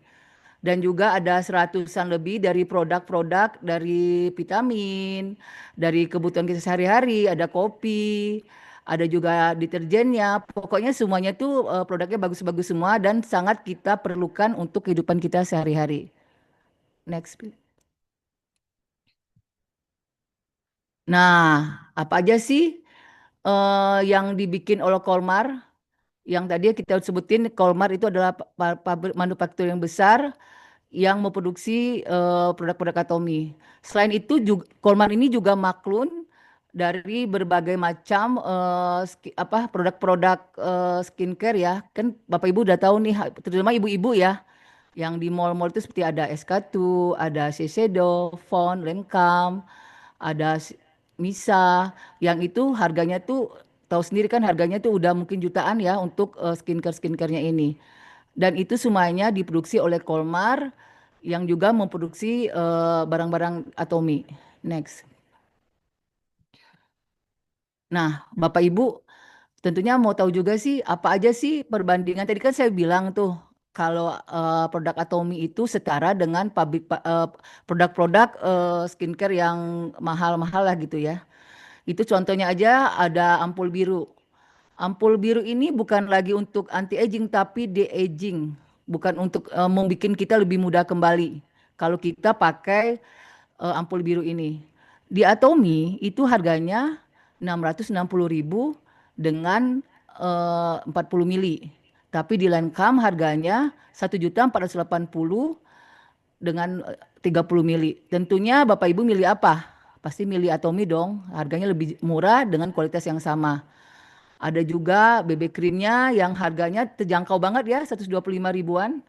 Dan juga ada seratusan lebih dari produk-produk dari vitamin, dari kebutuhan kita sehari-hari, ada kopi, ada juga deterjennya. Pokoknya semuanya tuh produknya bagus-bagus semua dan sangat kita perlukan untuk kehidupan kita sehari-hari. Next, please. Nah, apa aja sih yang dibikin oleh Kolmar? Yang tadi kita sebutin Colmar itu adalah pabrik manufaktur yang besar yang memproduksi produk-produk Atomi. Selain itu juga Colmar ini juga maklun dari berbagai macam produk-produk skincare ya. Kan Bapak Ibu udah tahu nih, terutama ibu-ibu ya, yang di mall-mall itu seperti ada SK2, ada Shiseido, Fond, Lancome, ada Misa, yang itu harganya tuh tahu sendiri kan harganya tuh udah mungkin jutaan ya untuk skincare-skincarenya ini. Dan itu semuanya diproduksi oleh Colmar yang juga memproduksi barang-barang Atomi. Next. Nah, Bapak Ibu tentunya mau tahu juga sih apa aja sih perbandingan. Tadi kan saya bilang tuh kalau produk Atomi itu setara dengan produk-produk skincare yang mahal-mahal lah gitu ya. Itu contohnya aja ada ampul biru. Ampul biru ini bukan lagi untuk anti aging tapi de-aging, bukan untuk membuat kita lebih muda kembali. Kalau kita pakai ampul biru ini. Di Atomi itu harganya 660.000 dengan 40 mili. Tapi di Lancome harganya 1.480.000 dengan 30 mili. Tentunya Bapak Ibu milih apa? Pasti milih Atomi dong. Harganya lebih murah dengan kualitas yang sama. Ada juga BB krimnya yang harganya terjangkau banget ya, 125 ribuan.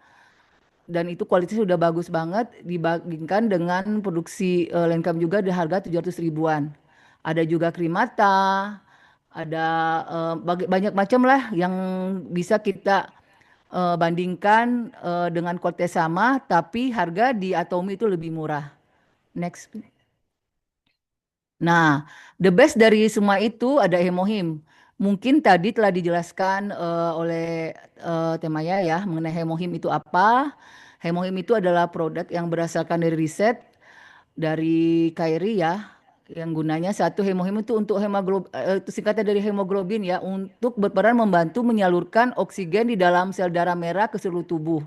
Dan itu kualitasnya sudah bagus banget dibandingkan dengan produksi Lancome juga di harga 700 ribuan. Ada juga krim mata, ada banyak macam lah yang bisa kita bandingkan dengan kualitas sama, tapi harga di Atomi itu lebih murah. Next. Nah, the best dari semua itu ada Hemohim. Mungkin tadi telah dijelaskan oleh Temaya ya mengenai Hemohim itu apa. Hemohim itu adalah produk yang berdasarkan dari riset dari KRI ya. Yang gunanya satu Hemohim itu untuk itu singkatan dari hemoglobin ya, untuk berperan membantu menyalurkan oksigen di dalam sel darah merah ke seluruh tubuh.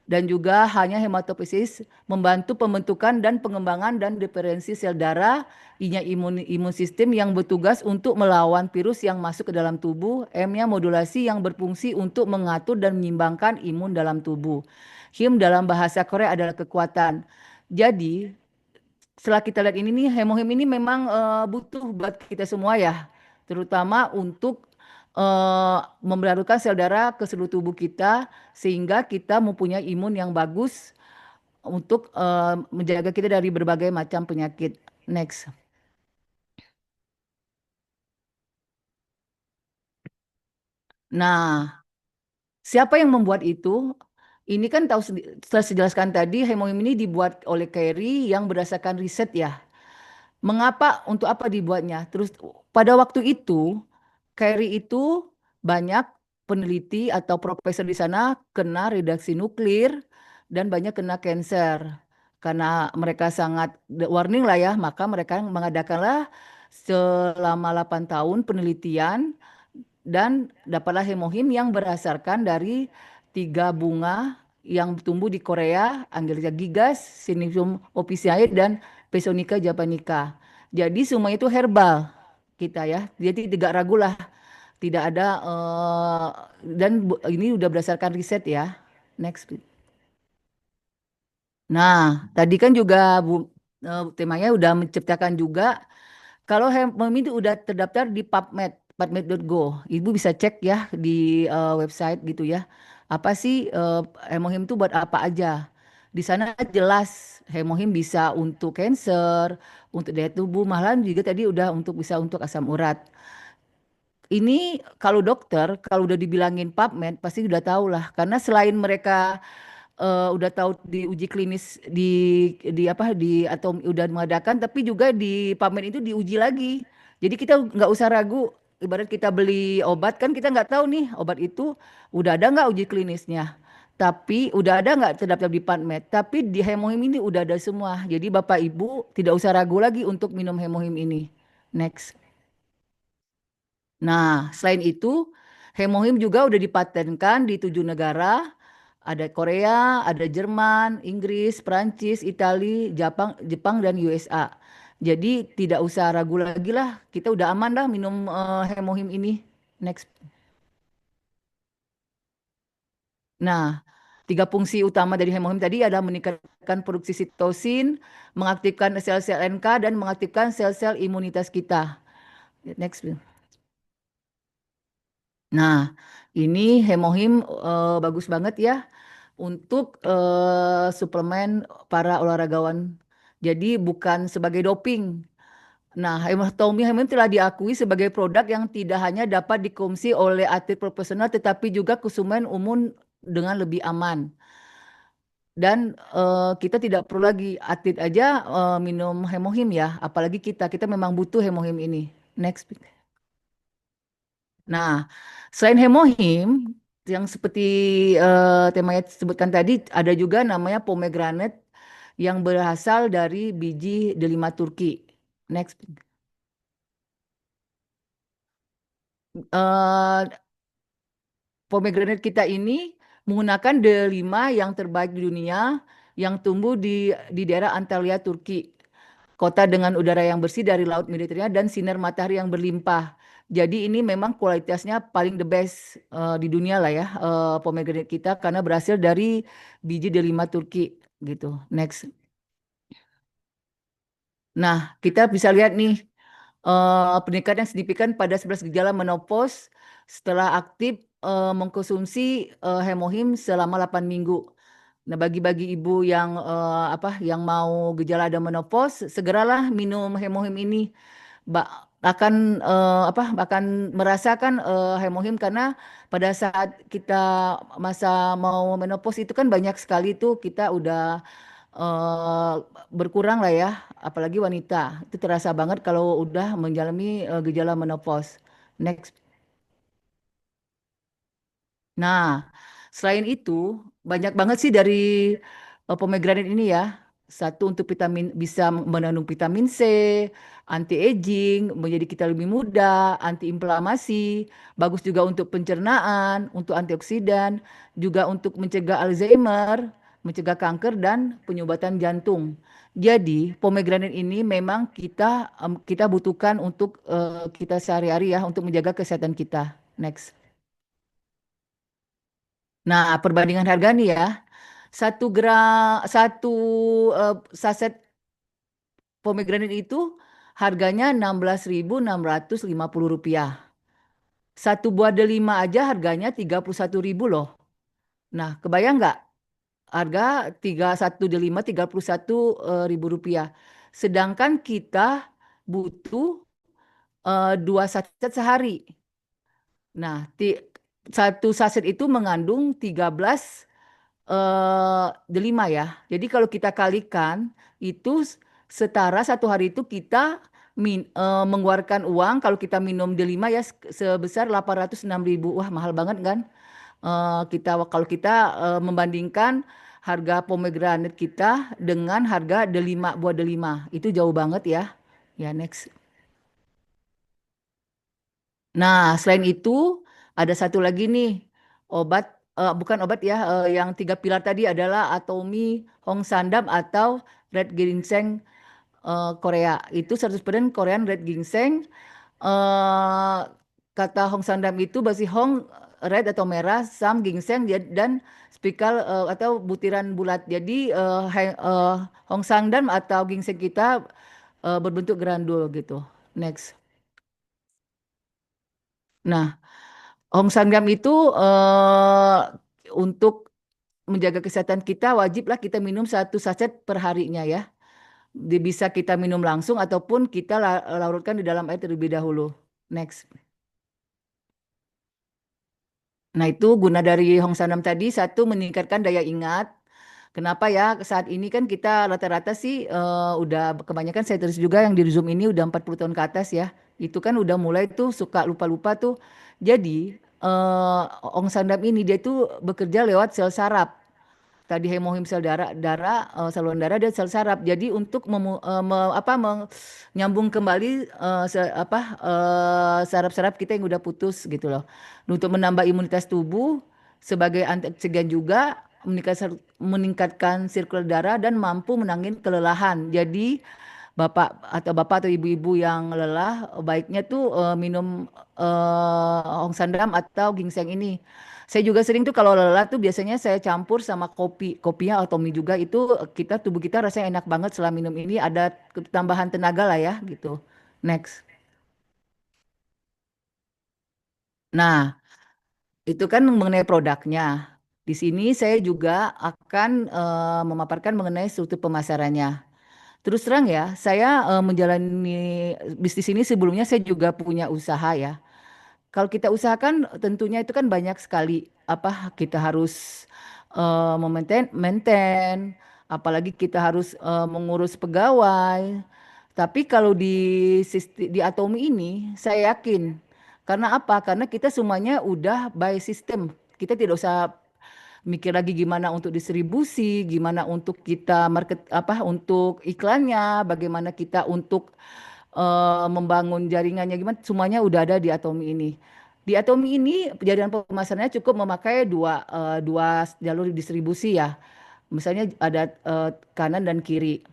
Dan juga hanya hematopoiesis membantu pembentukan dan pengembangan dan diferensi sel darah, imun sistem yang bertugas untuk melawan virus yang masuk ke dalam tubuh, M-nya modulasi yang berfungsi untuk mengatur dan menyimbangkan imun dalam tubuh. Him dalam bahasa Korea adalah kekuatan. Jadi setelah kita lihat ini nih, hemohim ini memang butuh buat kita semua ya, terutama untuk membarukan sel darah ke seluruh tubuh kita sehingga kita mempunyai imun yang bagus untuk menjaga kita dari berbagai macam penyakit. Next. Nah, siapa yang membuat itu? Ini kan tahu setelah saya jelaskan tadi, hemohim ini dibuat oleh Kerry yang berdasarkan riset ya. Mengapa, untuk apa dibuatnya? Terus pada waktu itu, Kerry itu banyak peneliti atau profesor di sana kena redaksi nuklir dan banyak kena cancer. Karena mereka sangat warning lah ya, maka mereka mengadakanlah selama 8 tahun penelitian dan dapatlah hemohim yang berdasarkan dari 3 bunga yang tumbuh di Korea, Angelica gigas, Cynethum officinae, dan Pesonica japonica. Jadi semuanya itu herbal kita ya. Jadi tidak ragu lah, tidak ada dan ini udah berdasarkan riset ya. Next. Nah, tadi kan juga temanya udah menciptakan juga kalau Hemohim itu udah terdaftar di PubMed, pubmed.go. Ibu bisa cek ya di website gitu ya. Apa sih Hemohim itu buat apa aja? Di sana jelas Hemohim bisa untuk cancer, untuk daya tubuh, malahan juga tadi udah bisa untuk asam urat. Ini kalau dokter, kalau udah dibilangin PubMed pasti udah tahu lah. Karena selain mereka udah tahu di uji klinis di apa di atau udah mengadakan, tapi juga di PubMed itu diuji lagi. Jadi kita nggak usah ragu. Ibarat kita beli obat kan kita nggak tahu nih obat itu udah ada nggak uji klinisnya. Tapi udah ada nggak terdaftar di PubMed. Tapi di Hemohim ini udah ada semua. Jadi Bapak Ibu tidak usah ragu lagi untuk minum Hemohim ini. Next. Nah, selain itu, Hemohim juga udah dipatenkan di 7 negara. Ada Korea, ada Jerman, Inggris, Prancis, Italia, Jepang dan USA. Jadi tidak usah ragu lagi lah, kita udah aman dah minum Hemohim ini. Next. Nah, tiga fungsi utama dari hemohim tadi adalah meningkatkan produksi sitosin, mengaktifkan sel-sel NK, dan mengaktifkan sel-sel imunitas kita. Next. Nah, ini hemohim bagus banget ya untuk suplemen para olahragawan. Jadi bukan sebagai doping. Nah, hemohim telah diakui sebagai produk yang tidak hanya dapat dikonsumsi oleh atlet profesional, tetapi juga konsumen umum dengan lebih aman. Dan kita tidak perlu lagi atlet aja minum hemohim ya, apalagi kita memang butuh hemohim ini. Next. Nah, selain hemohim, yang seperti temanya sebutkan tadi, ada juga namanya pomegranate yang berasal dari biji delima Turki. Next. Eh, Pomegranate kita ini menggunakan delima yang terbaik di dunia yang tumbuh di daerah Antalya, Turki. Kota dengan udara yang bersih dari laut Mediterania dan sinar matahari yang berlimpah. Jadi ini memang kualitasnya paling the best di dunia lah ya, pomegranate kita karena berasal dari biji delima Turki gitu. Next. Nah, kita bisa lihat nih peningkatan yang signifikan pada 11 gejala menopause setelah aktif mengkonsumsi hemohim selama 8 minggu. Nah, bagi ibu yang yang mau gejala ada menopause, segeralah minum hemohim ini. Akan akan merasakan hemohim karena pada saat kita masa mau menopause itu kan banyak sekali tuh kita udah eh, berkurang lah ya, apalagi wanita. Itu terasa banget kalau udah menjalani gejala menopause. Next. Nah, selain itu, banyak banget sih dari pomegranate ini ya. Satu untuk vitamin bisa mengandung vitamin C, anti-aging, menjadi kita lebih muda, anti-inflamasi, bagus juga untuk pencernaan, untuk antioksidan, juga untuk mencegah Alzheimer, mencegah kanker dan penyumbatan jantung. Jadi, pomegranate ini memang kita butuhkan untuk kita sehari-hari ya untuk menjaga kesehatan kita. Next. Nah, perbandingan harga nih ya. Satu saset pomegranate itu harganya 16.650 rupiah. Satu buah delima aja harganya 31.000 loh. Nah, kebayang nggak? Harga 1 delima 31 ribu rupiah. Sedangkan kita butuh 2 saset sehari. Nah, satu saset itu mengandung 13 delima ya. Jadi kalau kita kalikan itu setara satu hari itu kita mengeluarkan uang kalau kita minum delima ya sebesar 806.000. Wah, mahal banget kan? Kalau kita membandingkan harga pomegranate kita dengan harga delima buah delima itu jauh banget ya. Ya, next. Nah, selain itu ada satu lagi nih obat bukan obat ya yang tiga pilar tadi adalah Atomi, Hong Sandam atau Red Ginseng Korea. Itu 100% Korean Red Ginseng. eh Kata Hong Sandam itu basi Hong red atau merah, Sam ginseng dan spikal atau butiran bulat. Jadi Hong Sandam atau ginseng kita berbentuk grandul gitu. Next. Nah, Hong Sangam itu untuk menjaga kesehatan kita wajiblah kita minum 1 saset per harinya ya. Bisa kita minum langsung ataupun kita larutkan di dalam air terlebih dahulu. Next. Nah, itu guna dari Hong Sanam tadi satu meningkatkan daya ingat. Kenapa ya? Saat ini kan kita rata-rata sih udah kebanyakan saya tulis juga yang di Zoom ini udah 40 tahun ke atas ya. Itu kan udah mulai tuh suka lupa-lupa tuh. Jadi Ong Sandam ini dia tuh bekerja lewat sel saraf. Tadi hemohim sel saluran darah dan sel saraf. Jadi untuk nyambung kembali saraf-saraf kita yang udah putus gitu loh. Untuk menambah imunitas tubuh sebagai antioksidan juga meningkatkan sirkulasi darah dan mampu menangin kelelahan. Jadi bapak atau ibu-ibu yang lelah baiknya tuh minum Ong Sandam atau ginseng ini. Saya juga sering tuh kalau lelah tuh biasanya saya campur sama kopi. Kopinya Atomi juga itu kita tubuh kita rasanya enak banget setelah minum ini ada tambahan tenaga lah ya gitu. Next. Nah, itu kan mengenai produknya. Di sini saya juga akan memaparkan mengenai struktur pemasarannya. Terus terang ya, saya menjalani bisnis ini sebelumnya saya juga punya usaha ya. Kalau kita usahakan tentunya itu kan banyak sekali apa kita harus maintain, apalagi kita harus mengurus pegawai. Tapi kalau di Atomi ini saya yakin karena apa? Karena kita semuanya udah by system. Kita tidak usah mikir lagi gimana untuk distribusi, gimana untuk kita market apa untuk iklannya, bagaimana kita untuk membangun jaringannya gimana, semuanya udah ada di Atomi ini. Di Atomi ini jaringan pemasarannya cukup memakai dua jalur distribusi ya. Misalnya ada kanan dan kiri.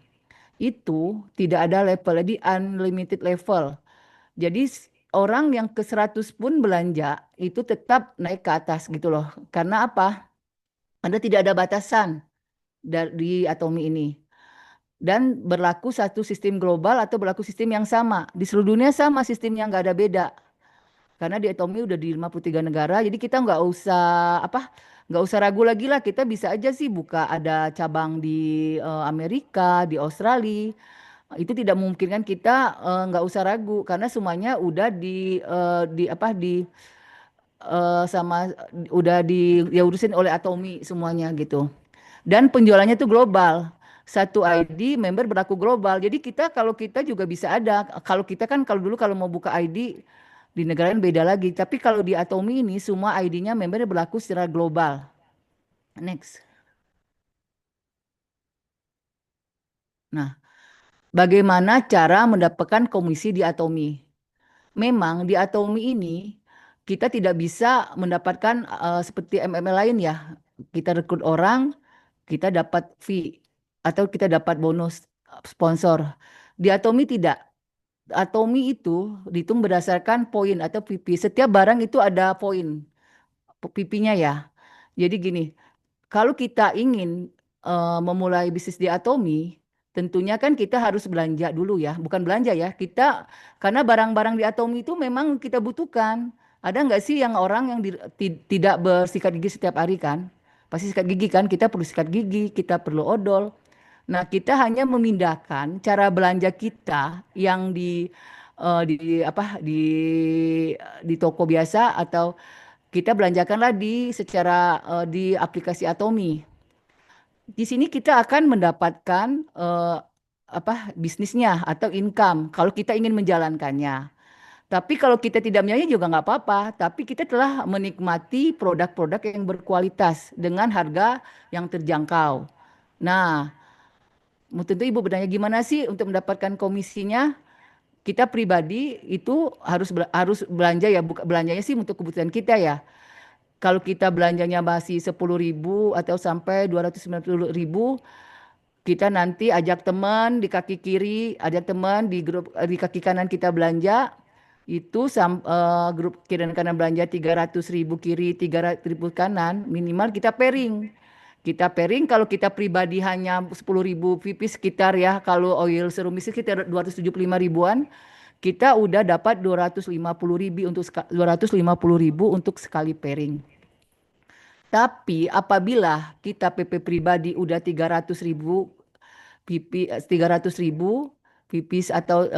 Itu tidak ada level, di unlimited level. Jadi orang yang ke 100 pun belanja itu tetap naik ke atas gitu loh. Karena apa? Karena tidak ada batasan dari Atomi ini. Dan berlaku satu sistem global atau berlaku sistem yang sama. Di seluruh dunia sama sistemnya nggak ada beda. Karena di Atomi udah di 53 negara, jadi kita nggak usah apa, nggak usah ragu lagi lah. Kita bisa aja sih buka ada cabang di Amerika, di Australia. Itu tidak memungkinkan kita nggak usah ragu karena semuanya udah di apa sama udah diurusin oleh Atomi semuanya gitu. Dan penjualannya itu global. Satu ID member berlaku global. Jadi kita kalau kita juga bisa ada. Kalau kita kan kalau dulu kalau mau buka ID di negara lain beda lagi. Tapi kalau di Atomi ini semua ID-nya membernya berlaku secara global. Next. Nah, bagaimana cara mendapatkan komisi di Atomi? Memang di Atomi ini kita tidak bisa mendapatkan seperti MML lain ya. Kita rekrut orang, kita dapat fee atau kita dapat bonus sponsor. Di Atomi tidak. Atomi itu dihitung berdasarkan poin atau PP. Setiap barang itu ada poin PP-nya ya. Jadi gini, kalau kita ingin memulai bisnis di Atomi, tentunya kan kita harus belanja dulu ya, bukan belanja ya. Kita karena barang-barang di Atomi itu memang kita butuhkan. Ada nggak sih yang orang yang tidak bersikat gigi setiap hari kan? Pasti sikat gigi kan? Kita perlu sikat gigi, kita perlu odol. Nah, kita hanya memindahkan cara belanja kita yang di apa di toko biasa atau kita belanjakanlah di aplikasi Atomi. Di sini kita akan mendapatkan apa bisnisnya atau income kalau kita ingin menjalankannya. Tapi kalau kita tidak punyanya juga nggak apa-apa. Tapi kita telah menikmati produk-produk yang berkualitas dengan harga yang terjangkau. Nah, tentu Ibu bertanya gimana sih untuk mendapatkan komisinya? Kita pribadi itu harus belanja ya, bukan belanjanya sih untuk kebutuhan kita ya. Kalau kita belanjanya masih 10.000 atau sampai 290.000, kita nanti ajak teman di kaki kiri, ajak teman di grup di kaki kanan kita belanja. Itu grup kiri dan kanan belanja 300.000 kiri, 300.000 kanan, minimal kita pairing. Kita pairing kalau kita pribadi hanya 10.000 pipi sekitar ya, kalau oil serum itu sekitar 275 ribuan, kita udah dapat 250.000 untuk sekali pairing. Tapi apabila kita PP pribadi udah 300.000 pipi 300.000 pipis atau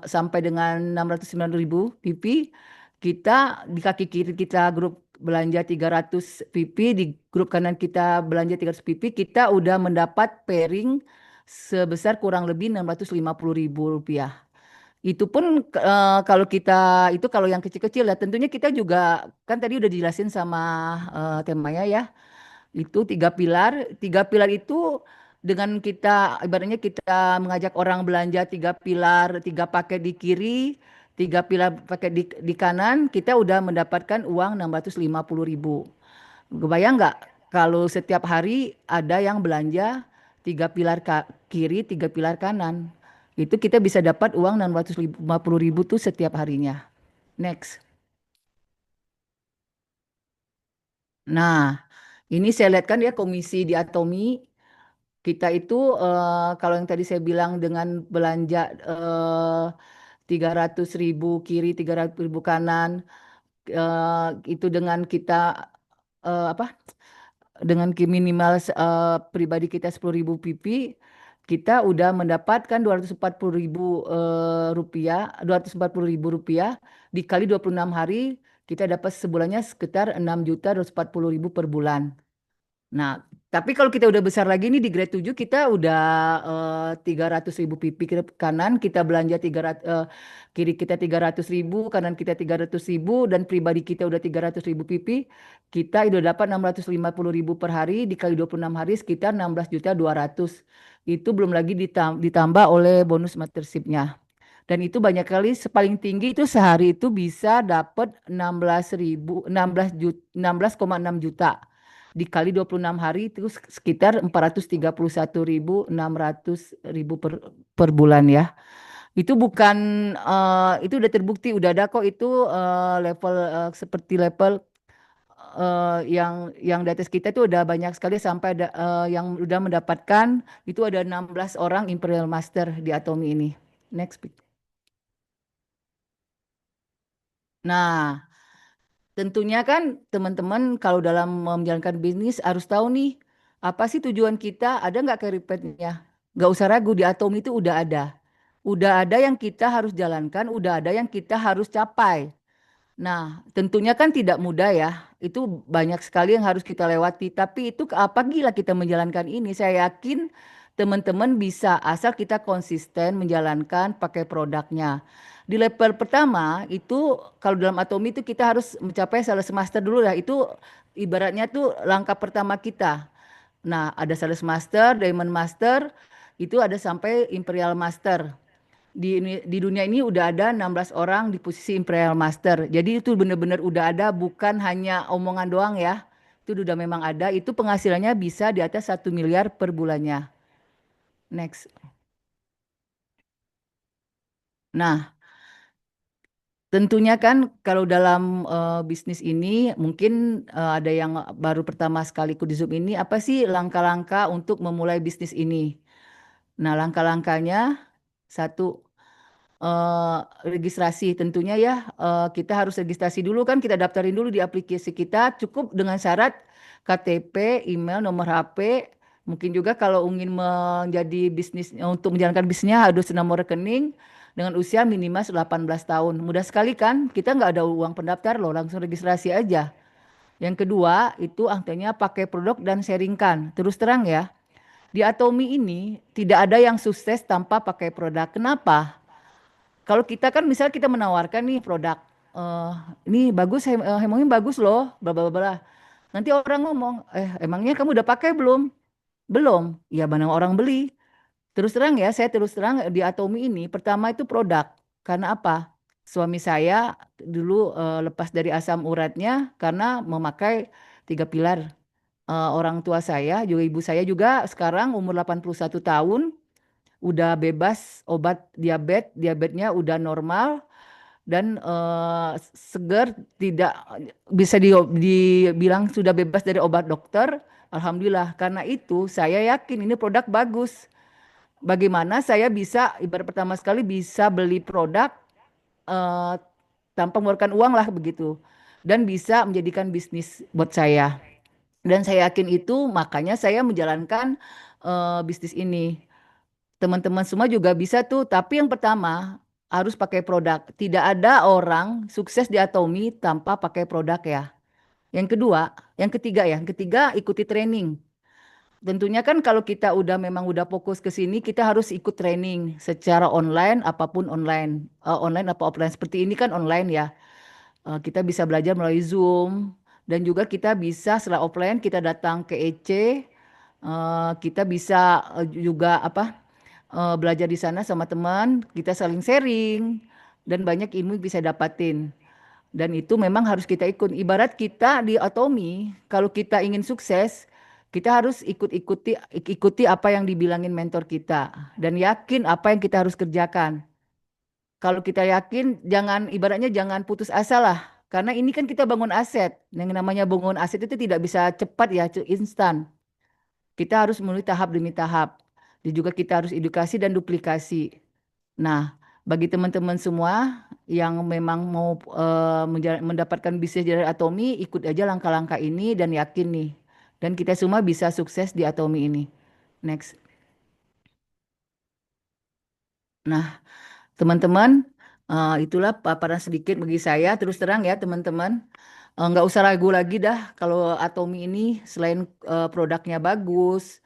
sampai dengan 690.000 pipi, kita di kaki kiri kita grup belanja 300 pipi, di grup kanan kita belanja 300 pipi, kita udah mendapat pairing sebesar kurang lebih 650.000 rupiah. Itu pun kalau kita itu kalau yang kecil-kecil ya tentunya kita juga kan tadi udah dijelasin sama temanya ya. Itu tiga pilar itu dengan kita ibaratnya kita mengajak orang belanja tiga pilar, tiga paket di kiri, tiga pilar paket di kanan, kita udah mendapatkan uang 650.000. Kebayang nggak kalau setiap hari ada yang belanja tiga pilar kiri, tiga pilar kanan. Itu kita bisa dapat uang 650.000 tuh setiap harinya. Next. Nah, ini saya lihat kan ya komisi di Atomi kita itu kalau yang tadi saya bilang dengan belanja 300.000 kiri, 300.000 kanan, itu dengan kita apa? Dengan minimal pribadi kita 10.000 PP, kita udah mendapatkan 240.000 rupiah, 240.000 rupiah dikali 26 hari, kita dapat sebulannya sekitar 6.240.000 per bulan. Nah, tapi kalau kita udah besar lagi nih di grade 7 kita udah 300.000 pipi ke kanan, kita belanja 300 kiri kita 300.000, kanan kita 300.000 dan pribadi kita udah 300.000 pipi, kita udah dapat 650.000 per hari dikali 26 hari sekitar 16.200. Itu belum lagi ditambah oleh bonus membership-nya. Dan itu banyak kali paling tinggi itu sehari itu bisa dapat 16.000 16 juta 16,6 juta dikali 26 hari itu sekitar 431.600 ribu per bulan ya. Itu bukan itu udah terbukti udah ada kok itu level seperti level yang di atas kita itu udah banyak sekali sampai ada yang udah mendapatkan itu ada 16 orang Imperial Master di Atomi ini. Next. Nah, tentunya kan teman-teman kalau dalam menjalankan bisnis harus tahu nih apa sih tujuan kita, ada nggak carry-path-nya? Nggak usah ragu di Atom itu udah ada. Udah ada yang kita harus jalankan, udah ada yang kita harus capai. Nah, tentunya kan tidak mudah ya. Itu banyak sekali yang harus kita lewati. Tapi itu apabila kita menjalankan ini, saya yakin teman-teman bisa asal kita konsisten menjalankan pakai produknya. Di level pertama itu kalau dalam Atomi itu kita harus mencapai sales master dulu ya. Itu ibaratnya tuh langkah pertama kita. Nah, ada sales master, diamond master, itu ada sampai imperial master di dunia ini udah ada 16 orang di posisi Imperial Master. Jadi itu benar-benar udah ada, bukan hanya omongan doang ya. Itu udah memang ada, itu penghasilannya bisa di atas 1 miliar per bulannya. Next. Nah, tentunya kan kalau dalam bisnis ini mungkin ada yang baru pertama sekali ikut di Zoom ini, apa sih langkah-langkah untuk memulai bisnis ini? Nah, langkah-langkahnya satu, eh, registrasi tentunya ya, kita harus registrasi dulu kan, kita daftarin dulu di aplikasi kita cukup dengan syarat KTP, email, nomor HP. Mungkin juga kalau ingin menjadi bisnis untuk menjalankan bisnisnya harus nomor rekening dengan usia minimal 18 tahun. Mudah sekali kan? Kita nggak ada uang pendaftar loh, langsung registrasi aja. Yang kedua itu artinya pakai produk dan sharingkan. Terus terang ya, di Atomi ini tidak ada yang sukses tanpa pakai produk. Kenapa? Kalau kita kan misalnya kita menawarkan nih produk, eh ini bagus, Hemoin bagus loh, bla bla bla. Nanti orang ngomong, emangnya kamu udah pakai belum? Belum. Ya mana orang beli. Terus terang ya, saya terus terang di Atomi ini pertama itu produk. Karena apa? Suami saya dulu lepas dari asam uratnya karena memakai 3 pilar. Orang tua saya, juga ibu saya juga sekarang umur 81 tahun, udah bebas obat diabetes, diabetesnya udah normal dan segar, tidak bisa dibilang sudah bebas dari obat dokter. Alhamdulillah, karena itu saya yakin ini produk bagus. Bagaimana saya bisa ibarat pertama sekali bisa beli produk eh, tanpa mengeluarkan uang lah begitu dan bisa menjadikan bisnis buat saya. Dan saya yakin itu makanya saya menjalankan bisnis ini. Teman-teman semua juga bisa tuh, tapi yang pertama harus pakai produk. Tidak ada orang sukses di Atomi tanpa pakai produk ya. Yang kedua, yang ketiga ikuti training. Tentunya kan kalau kita udah memang udah fokus ke sini, kita harus ikut training secara online, apapun online. Online apa offline, seperti ini kan online ya. Kita bisa belajar melalui Zoom dan juga kita bisa setelah offline kita datang ke EC, kita bisa juga apa belajar di sana sama teman, kita saling sharing dan banyak ilmu yang bisa dapatin. Dan itu memang harus kita ikut. Ibarat kita di Atomi, kalau kita ingin sukses, kita harus ikuti apa yang dibilangin mentor kita dan yakin apa yang kita harus kerjakan. Kalau kita yakin, jangan ibaratnya jangan putus asa lah. Karena ini kan kita bangun aset. Yang namanya bangun aset itu tidak bisa cepat ya, instan. Kita harus melalui tahap demi tahap. Dan juga kita harus edukasi dan duplikasi. Nah, bagi teman-teman semua yang memang mau mendapatkan bisnis dari Atomi, ikut aja langkah-langkah ini dan yakin nih. Dan kita semua bisa sukses di Atomi ini. Next. Nah, teman-teman, itulah paparan sedikit bagi saya. Terus terang ya, teman-teman. Nggak usah ragu lagi dah kalau Atomi ini selain produknya bagus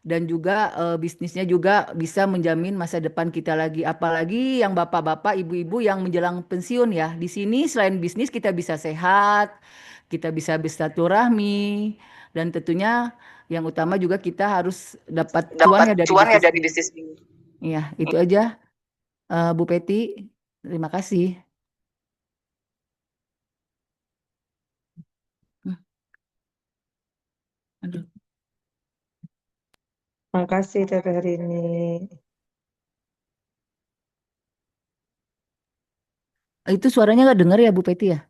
dan juga bisnisnya juga bisa menjamin masa depan kita lagi. Apalagi yang bapak-bapak, ibu-ibu yang menjelang pensiun ya. Di sini selain bisnis kita bisa sehat, kita bisa bersilaturahmi, dan tentunya yang utama juga kita harus dapat cuan ya dari bisnis ini. Iya, itu aja Bu Peti. Terima kasih. Aduh. Makasih Teteh Rini. Itu suaranya nggak dengar ya Bu Peti ya?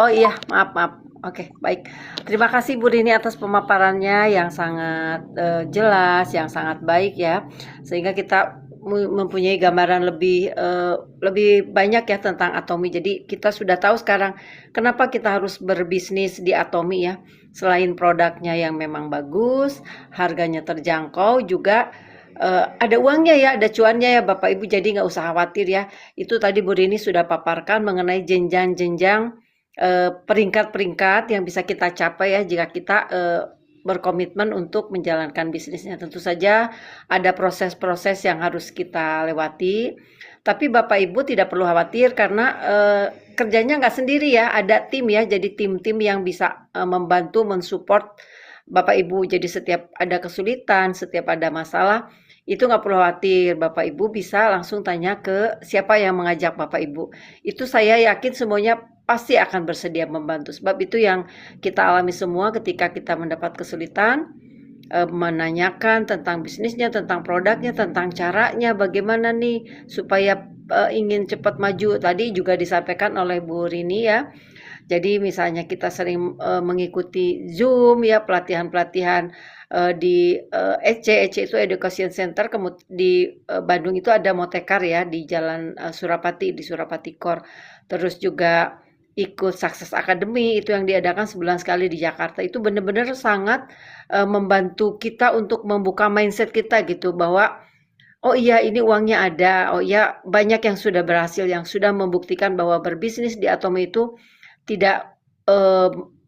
Oh iya, maaf, maaf. Oke, baik. Terima kasih Bu Rini atas pemaparannya yang sangat jelas, yang sangat baik ya, sehingga kita mempunyai gambaran lebih banyak ya tentang Atomi. Jadi kita sudah tahu sekarang kenapa kita harus berbisnis di Atomi ya. Selain produknya yang memang bagus, harganya terjangkau, juga ada uangnya ya, ada cuannya ya Bapak Ibu. Jadi nggak usah khawatir ya. Itu tadi Bu Rini sudah paparkan mengenai jenjang-jenjang peringkat-peringkat yang bisa kita capai ya jika kita berkomitmen untuk menjalankan bisnisnya. Tentu saja ada proses-proses yang harus kita lewati, tapi Bapak Ibu tidak perlu khawatir karena kerjanya nggak sendiri ya, ada tim ya, jadi tim-tim yang bisa membantu mensupport Bapak Ibu. Jadi setiap ada kesulitan, setiap ada masalah, itu nggak perlu khawatir. Bapak Ibu bisa langsung tanya ke siapa yang mengajak Bapak Ibu. Itu saya yakin semuanya pasti akan bersedia membantu. Sebab itu yang kita alami semua ketika kita mendapat kesulitan, menanyakan tentang bisnisnya, tentang produknya, tentang caranya, bagaimana nih supaya ingin cepat maju. Tadi juga disampaikan oleh Bu Rini ya. Jadi misalnya kita sering mengikuti Zoom ya, pelatihan-pelatihan di EC itu Education Center, di Bandung itu ada Motekar ya, di Jalan Surapati, di Surapati Core. Terus juga ikut Success Academy itu yang diadakan sebulan sekali di Jakarta. Itu benar-benar sangat membantu kita untuk membuka mindset kita gitu, bahwa oh iya ini uangnya ada, oh iya banyak yang sudah berhasil, yang sudah membuktikan bahwa berbisnis di Atomi itu tidak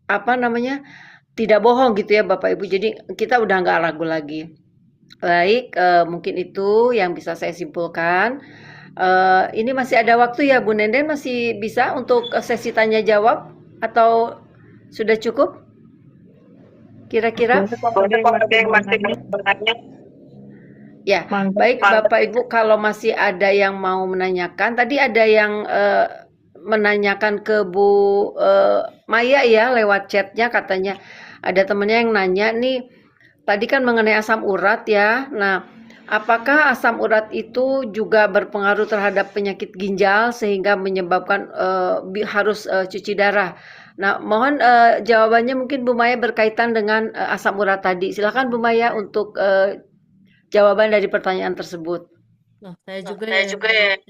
apa namanya, tidak bohong gitu ya Bapak Ibu. Jadi kita udah nggak ragu lagi. Baik, mungkin itu yang bisa saya simpulkan. Ini masih ada waktu ya Bu Nenden, masih bisa untuk sesi tanya jawab atau sudah cukup? Kira-kira? Boleh kok ada yang masih bertanya. Ya, baik Bapak Ibu, kalau masih ada yang mau menanyakan, tadi ada yang menanyakan ke Bu Maya ya lewat chatnya, katanya ada temennya yang nanya nih, tadi kan mengenai asam urat ya. Nah, apakah asam urat itu juga berpengaruh terhadap penyakit ginjal sehingga menyebabkan harus cuci darah? Nah, mohon jawabannya mungkin Bu Maya berkaitan dengan asam urat tadi. Silakan Bu Maya untuk jawaban dari pertanyaan tersebut. Nah, saya juga ya.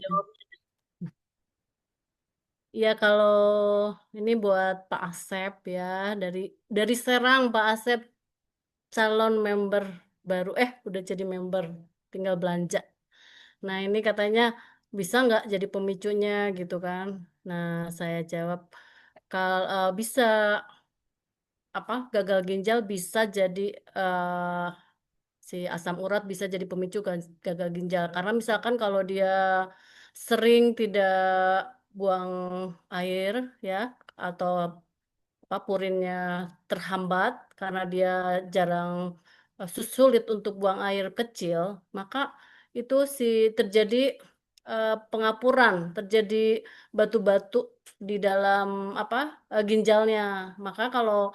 Ya kalau ini buat Pak Asep ya, dari Serang Pak Asep, calon member baru, udah jadi member, tinggal belanja. Nah ini katanya bisa nggak jadi pemicunya gitu kan? Nah saya jawab kalau bisa, gagal ginjal bisa jadi, si asam urat bisa jadi pemicu gagal ginjal. Karena misalkan kalau dia sering tidak buang air ya, atau purinnya terhambat karena dia jarang, sulit untuk buang air kecil, maka itu terjadi pengapuran, terjadi batu-batu di dalam ginjalnya. Maka kalau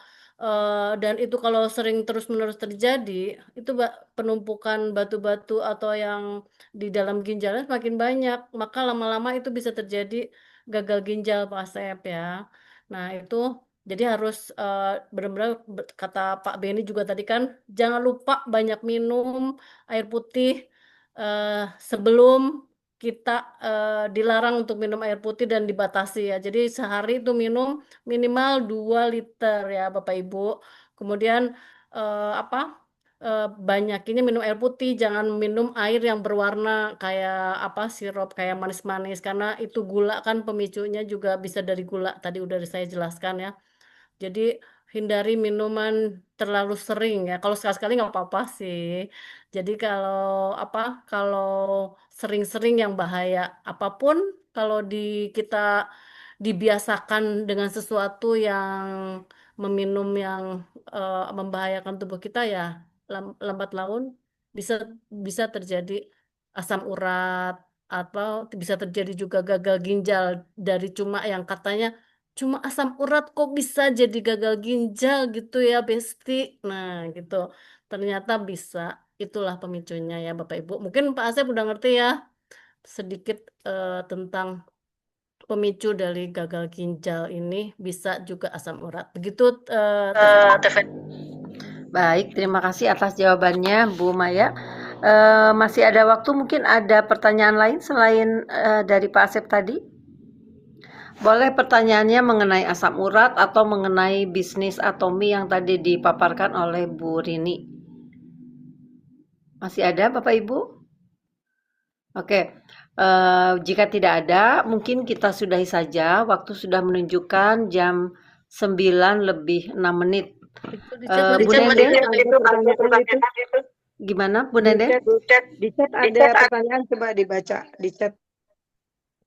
dan itu kalau sering terus-menerus terjadi, itu penumpukan batu-batu atau yang di dalam ginjalnya semakin banyak, maka lama-lama itu bisa terjadi gagal ginjal Pak Asep ya. Nah itu jadi harus benar-benar kata Pak Beni juga tadi kan jangan lupa banyak minum air putih sebelum kita dilarang untuk minum air putih dan dibatasi ya. Jadi sehari itu minum minimal 2 liter ya Bapak Ibu. Kemudian apa? Banyakinnya minum air putih, jangan minum air yang berwarna kayak apa sirup kayak manis-manis karena itu gula kan pemicunya juga bisa dari gula tadi udah saya jelaskan ya. Jadi hindari minuman terlalu sering ya. Kalau sekali-sekali nggak apa-apa sih. Jadi kalau apa? Kalau sering-sering yang bahaya. Apapun kalau kita dibiasakan dengan sesuatu yang meminum yang membahayakan tubuh kita ya lambat laun bisa bisa terjadi asam urat atau bisa terjadi juga gagal ginjal dari cuma yang katanya cuma asam urat kok bisa jadi gagal ginjal gitu ya Besti. Nah gitu. Ternyata bisa. Itulah pemicunya ya Bapak Ibu. Mungkin Pak Asep udah ngerti ya sedikit tentang pemicu dari gagal ginjal ini bisa juga asam urat. Begitu TVN. Baik, terima kasih atas jawabannya Bu Maya. Masih ada waktu, mungkin ada pertanyaan lain selain dari Pak Asep tadi? Boleh pertanyaannya mengenai asam urat atau mengenai bisnis atomi yang tadi dipaparkan oleh Bu Rini. Masih ada Bapak Ibu? Oke, jika tidak ada, mungkin kita sudahi saja. Waktu sudah menunjukkan jam 9:06. Bu Nende, gimana Bu Nende? Di chat ada pertanyaan, coba dibaca di chat.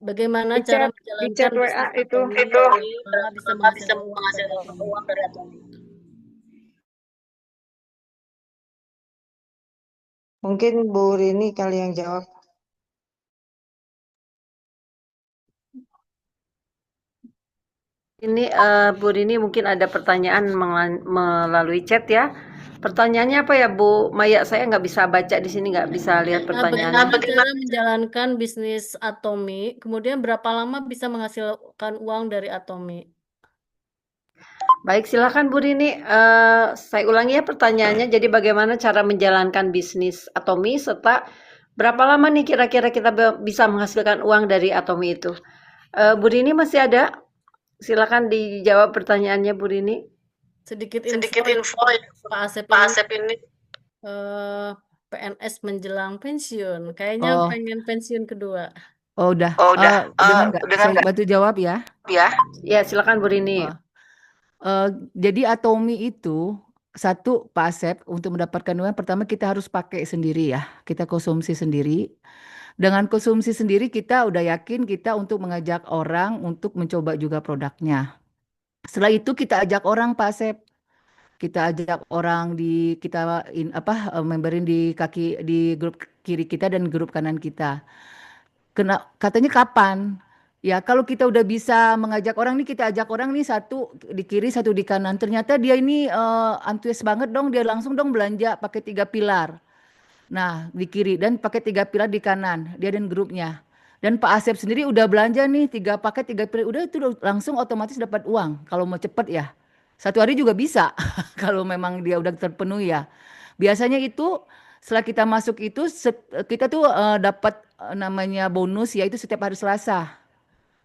Bagaimana Di cara chat, di chat menjalankan WA bisnis itu. atomi bahwa bisa menghasilkan uang dari atomi? Mungkin Bu Rini kali yang jawab. Ini Bu Rini mungkin ada pertanyaan melalui chat ya. Pertanyaannya apa ya Bu Maya? Saya nggak bisa baca di sini, nggak bisa lihat pertanyaannya. Bagaimana cara menjalankan bisnis atomi, kemudian berapa lama bisa menghasilkan uang dari atomi? Baik, silakan Bu Rini. Saya ulangi ya pertanyaannya. Jadi bagaimana cara menjalankan bisnis atomi serta berapa lama nih kira-kira kita bisa menghasilkan uang dari atomi itu? Bu Rini masih ada? Silakan dijawab pertanyaannya Bu Rini. Sedikit info Pak Asep ini PNS menjelang pensiun. Kayaknya pengen pensiun kedua. Oh udah. Dengan nggak? Saya bantu jawab ya. Ya, silakan Bu Rini. Jadi atomi itu satu Pak Asep untuk mendapatkan uang pertama kita harus pakai sendiri ya. Kita konsumsi sendiri. Dengan konsumsi sendiri kita udah yakin kita untuk mengajak orang untuk mencoba juga produknya. Setelah itu kita ajak orang Pak Asep. Kita ajak orang memberin di grup kiri kita dan grup kanan kita. Katanya kapan? Ya kalau kita udah bisa mengajak orang nih, kita ajak orang nih satu di kiri satu di kanan. Ternyata dia ini antusias banget dong, dia langsung dong belanja pakai 3 pilar. Nah di kiri dan pakai 3 pilar di kanan, dia dan grupnya. Dan Pak Asep sendiri udah belanja nih 3 paket 3 pilar, udah itu langsung otomatis dapat uang. Kalau mau cepet ya, 1 hari juga bisa. Kalau memang dia udah terpenuhi ya. Biasanya itu setelah kita masuk itu kita tuh dapat namanya bonus yaitu setiap hari Selasa.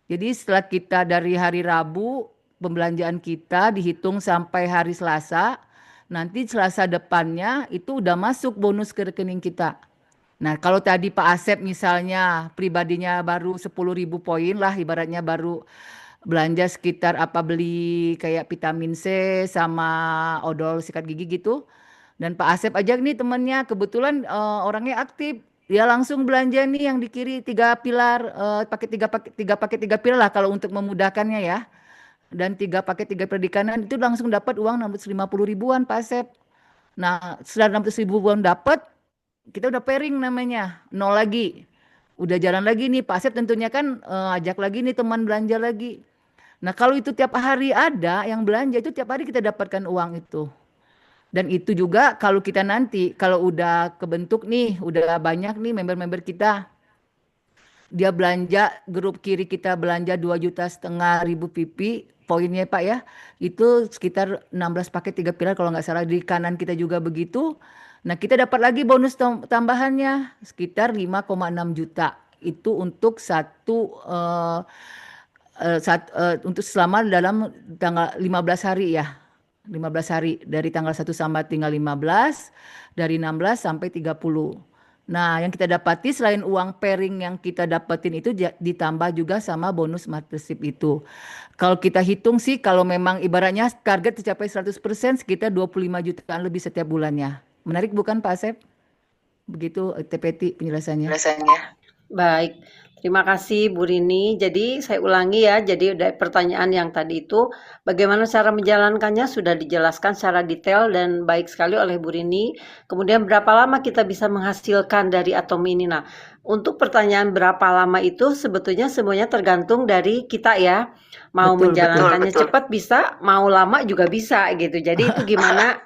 Jadi setelah kita dari hari Rabu pembelanjaan kita dihitung sampai hari Selasa, nanti Selasa depannya itu udah masuk bonus ke rekening kita. Nah kalau tadi Pak Asep misalnya pribadinya baru 10.000 poin lah ibaratnya baru belanja sekitar apa beli kayak vitamin C sama odol sikat gigi gitu. Dan Pak Asep aja nih temennya kebetulan orangnya aktif. Dia langsung belanja nih yang di kiri 3 pilar, pakai 3 paket 3 pilar lah kalau untuk memudahkannya ya. Dan 3 paket 3 pilar di kanan itu langsung dapat uang 650 ribuan Pak Asep. Nah setelah 600 ribuan dapat, kita udah pairing namanya, nol lagi. Udah jalan lagi nih Pak Asep tentunya kan ajak lagi nih teman belanja lagi. Nah kalau itu tiap hari ada yang belanja itu tiap hari kita dapatkan uang itu. Dan itu juga kalau kita nanti, kalau udah kebentuk nih, udah banyak nih member-member kita. dia belanja, grup kiri kita belanja 2,5 juta pipi, poinnya Pak ya, itu sekitar 16 paket 3 pilar kalau nggak salah, di kanan kita juga begitu. Nah kita dapat lagi bonus tambahannya sekitar 5,6 juta, itu untuk untuk selama dalam tanggal 15 hari ya. 15 hari dari tanggal 1 sampai tinggal 15, dari 16 sampai 30. Nah, yang kita dapati selain uang pairing yang kita dapetin itu ditambah juga sama bonus membership itu. Kalau kita hitung sih kalau memang ibaratnya target tercapai 100% sekitar 25 jutaan lebih setiap bulannya. Menarik bukan Pak Asep? Begitu TPT penjelasannya. Baik, terima kasih Bu Rini. Jadi saya ulangi ya, jadi dari pertanyaan yang tadi itu, bagaimana cara menjalankannya sudah dijelaskan secara detail dan baik sekali oleh Bu Rini. Kemudian berapa lama kita bisa menghasilkan dari Atomi ini? Nah, untuk pertanyaan berapa lama itu sebetulnya semuanya tergantung dari kita ya. Mau Betul, menjalankannya cepat bisa, mau lama juga bisa gitu. Jadi itu gimana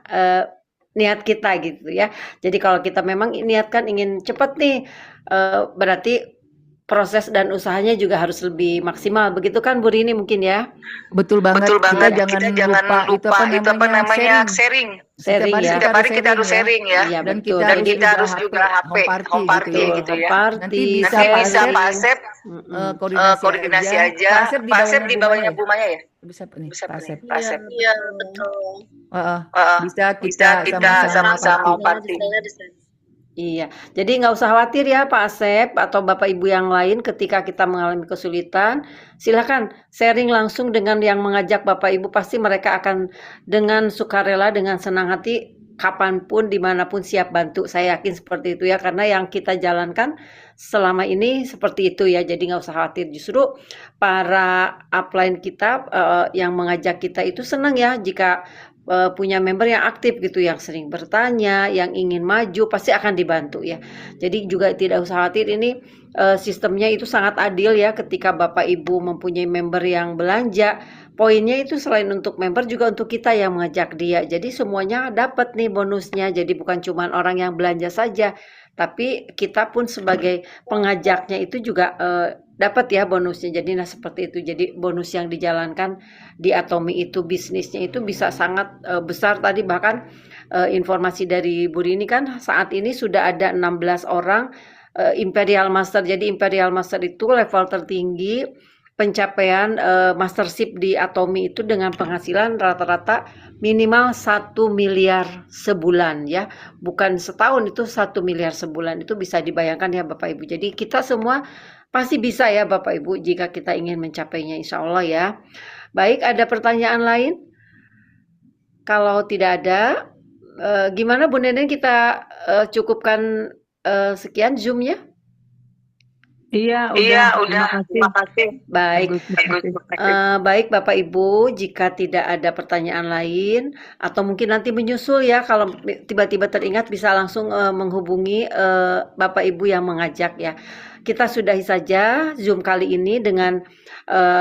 niat kita gitu ya. Jadi kalau kita memang niatkan ingin cepat nih, berarti proses dan usahanya juga harus lebih maksimal. Begitu kan Bu Rini mungkin ya? Betul banget. Kita jangan lupa itu apa namanya sharing. Sharing ya. Setiap hari kita harus sharing ya. Iya, Dan betul. kita harus juga home party gitu ya. Nanti bisa Pak Asep koordinasi aja. Pak Asep di bawahnya Bu Maya ya? Bisa nih Pak Asep. Iya, betul. Bisa kita sama-sama party. Iya, jadi nggak usah khawatir ya Pak Asep atau Bapak Ibu yang lain ketika kita mengalami kesulitan, silakan sharing langsung dengan yang mengajak Bapak Ibu, pasti mereka akan dengan sukarela, dengan senang hati, kapanpun, dimanapun siap bantu. Saya yakin seperti itu ya, karena yang kita jalankan selama ini seperti itu ya, jadi nggak usah khawatir. Justru para upline kita yang mengajak kita itu senang ya jika punya member yang aktif gitu, yang sering bertanya, yang ingin maju, pasti akan dibantu ya. Jadi juga tidak usah khawatir, ini sistemnya itu sangat adil ya. Ketika Bapak Ibu mempunyai member yang belanja, poinnya itu selain untuk member juga untuk kita yang mengajak dia. Jadi semuanya dapat nih bonusnya. Jadi bukan cuma orang yang belanja saja, tapi kita pun sebagai pengajaknya itu juga dapat ya bonusnya. Jadi seperti itu. Jadi bonus yang dijalankan di Atomi itu, bisnisnya itu bisa sangat besar. Tadi bahkan informasi dari Bu Rini kan saat ini sudah ada 16 orang Imperial Master. Jadi Imperial Master itu level tertinggi pencapaian mastership di Atomi itu dengan penghasilan rata-rata minimal 1 miliar sebulan ya. Bukan setahun, itu 1 miliar sebulan. Itu bisa dibayangkan ya Bapak Ibu. Jadi kita semua pasti bisa ya Bapak Ibu jika kita ingin mencapainya, insya Allah ya. Baik, ada pertanyaan lain? Kalau tidak ada, gimana Bu Nenen, kita cukupkan sekian Zoom-nya? Iya, udah. Terima kasih. Baik. Baik Bapak Ibu, jika tidak ada pertanyaan lain atau mungkin nanti menyusul ya, kalau tiba-tiba teringat bisa langsung menghubungi Bapak Ibu yang mengajak ya. Kita sudahi saja Zoom kali ini dengan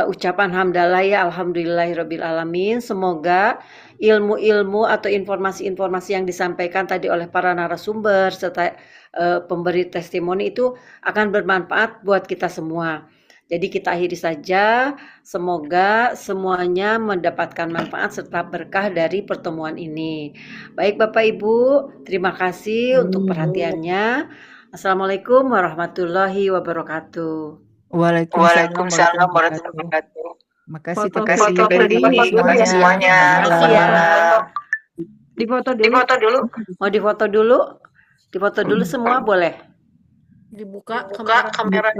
ucapan hamdalah ya, alhamdulillahirabbil alamin. Semoga ilmu-ilmu atau informasi-informasi yang disampaikan tadi oleh para narasumber serta pemberi testimoni itu akan bermanfaat buat kita semua. Jadi kita akhiri saja, semoga semuanya mendapatkan manfaat serta berkah dari pertemuan ini. Baik Bapak Ibu, terima kasih untuk perhatiannya. Assalamualaikum warahmatullahi wabarakatuh. Waalaikumsalam warahmatullahi wabarakatuh. Makasih Foto semuanya. Difoto dulu. Mau difoto dulu? Difoto dulu semua boleh? Dibuka kamera.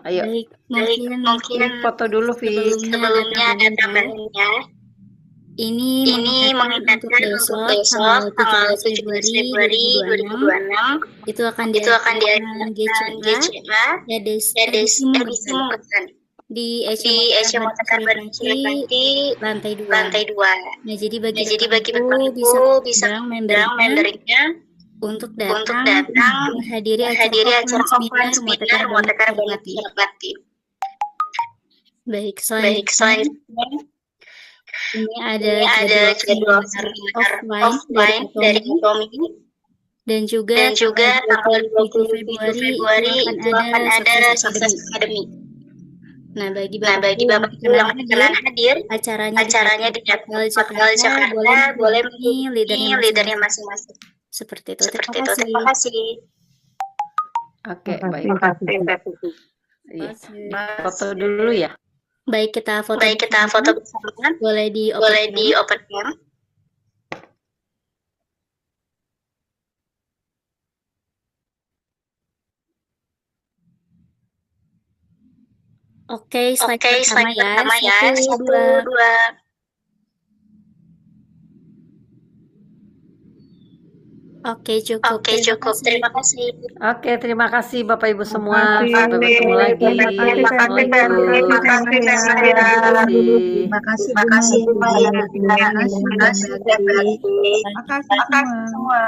Ayo. Baik, mungkin Foto dulu Vi. sebelumnya ada tambahannya. Ini mengingatkan untuk besok tanggal 17 Februari 2026 itu akan diadakan GCMA ya edisi menggesan di HM Cilekanci lantai 2. Nah, jadi bagi Bapak Ibu bisa membernya untuk datang menghadiri acara offline seminar Motekan Bakti. Baik, selain ini ada jadwal seminar offline dari Atomi Dan juga tanggal 20 Februari itu akan ada Sukses Academy. Nah, bagi Bapak yang berkenan hadir, acaranya di Hotel Jakarta, boleh menghubungi leadernya masing-masing. Seperti itu. Terima kasih. Oke, baik. Terima kasih. Iya. Kasih. Foto dulu ya. Baik, kita foto bersama. Boleh di open cam. Oke, slide pertama ya. 1, 2. Oke, cukup. Terima kasih. Oke, terima kasih Bapak Ibu semua. kasih. Sampai bertemu lagi. Terima kasih, Assalamualaikum. Terima kasih, Terima kasih. Bu Maya. Terima kasih, Bu Maya. Terima kasih, Terima kasih semua.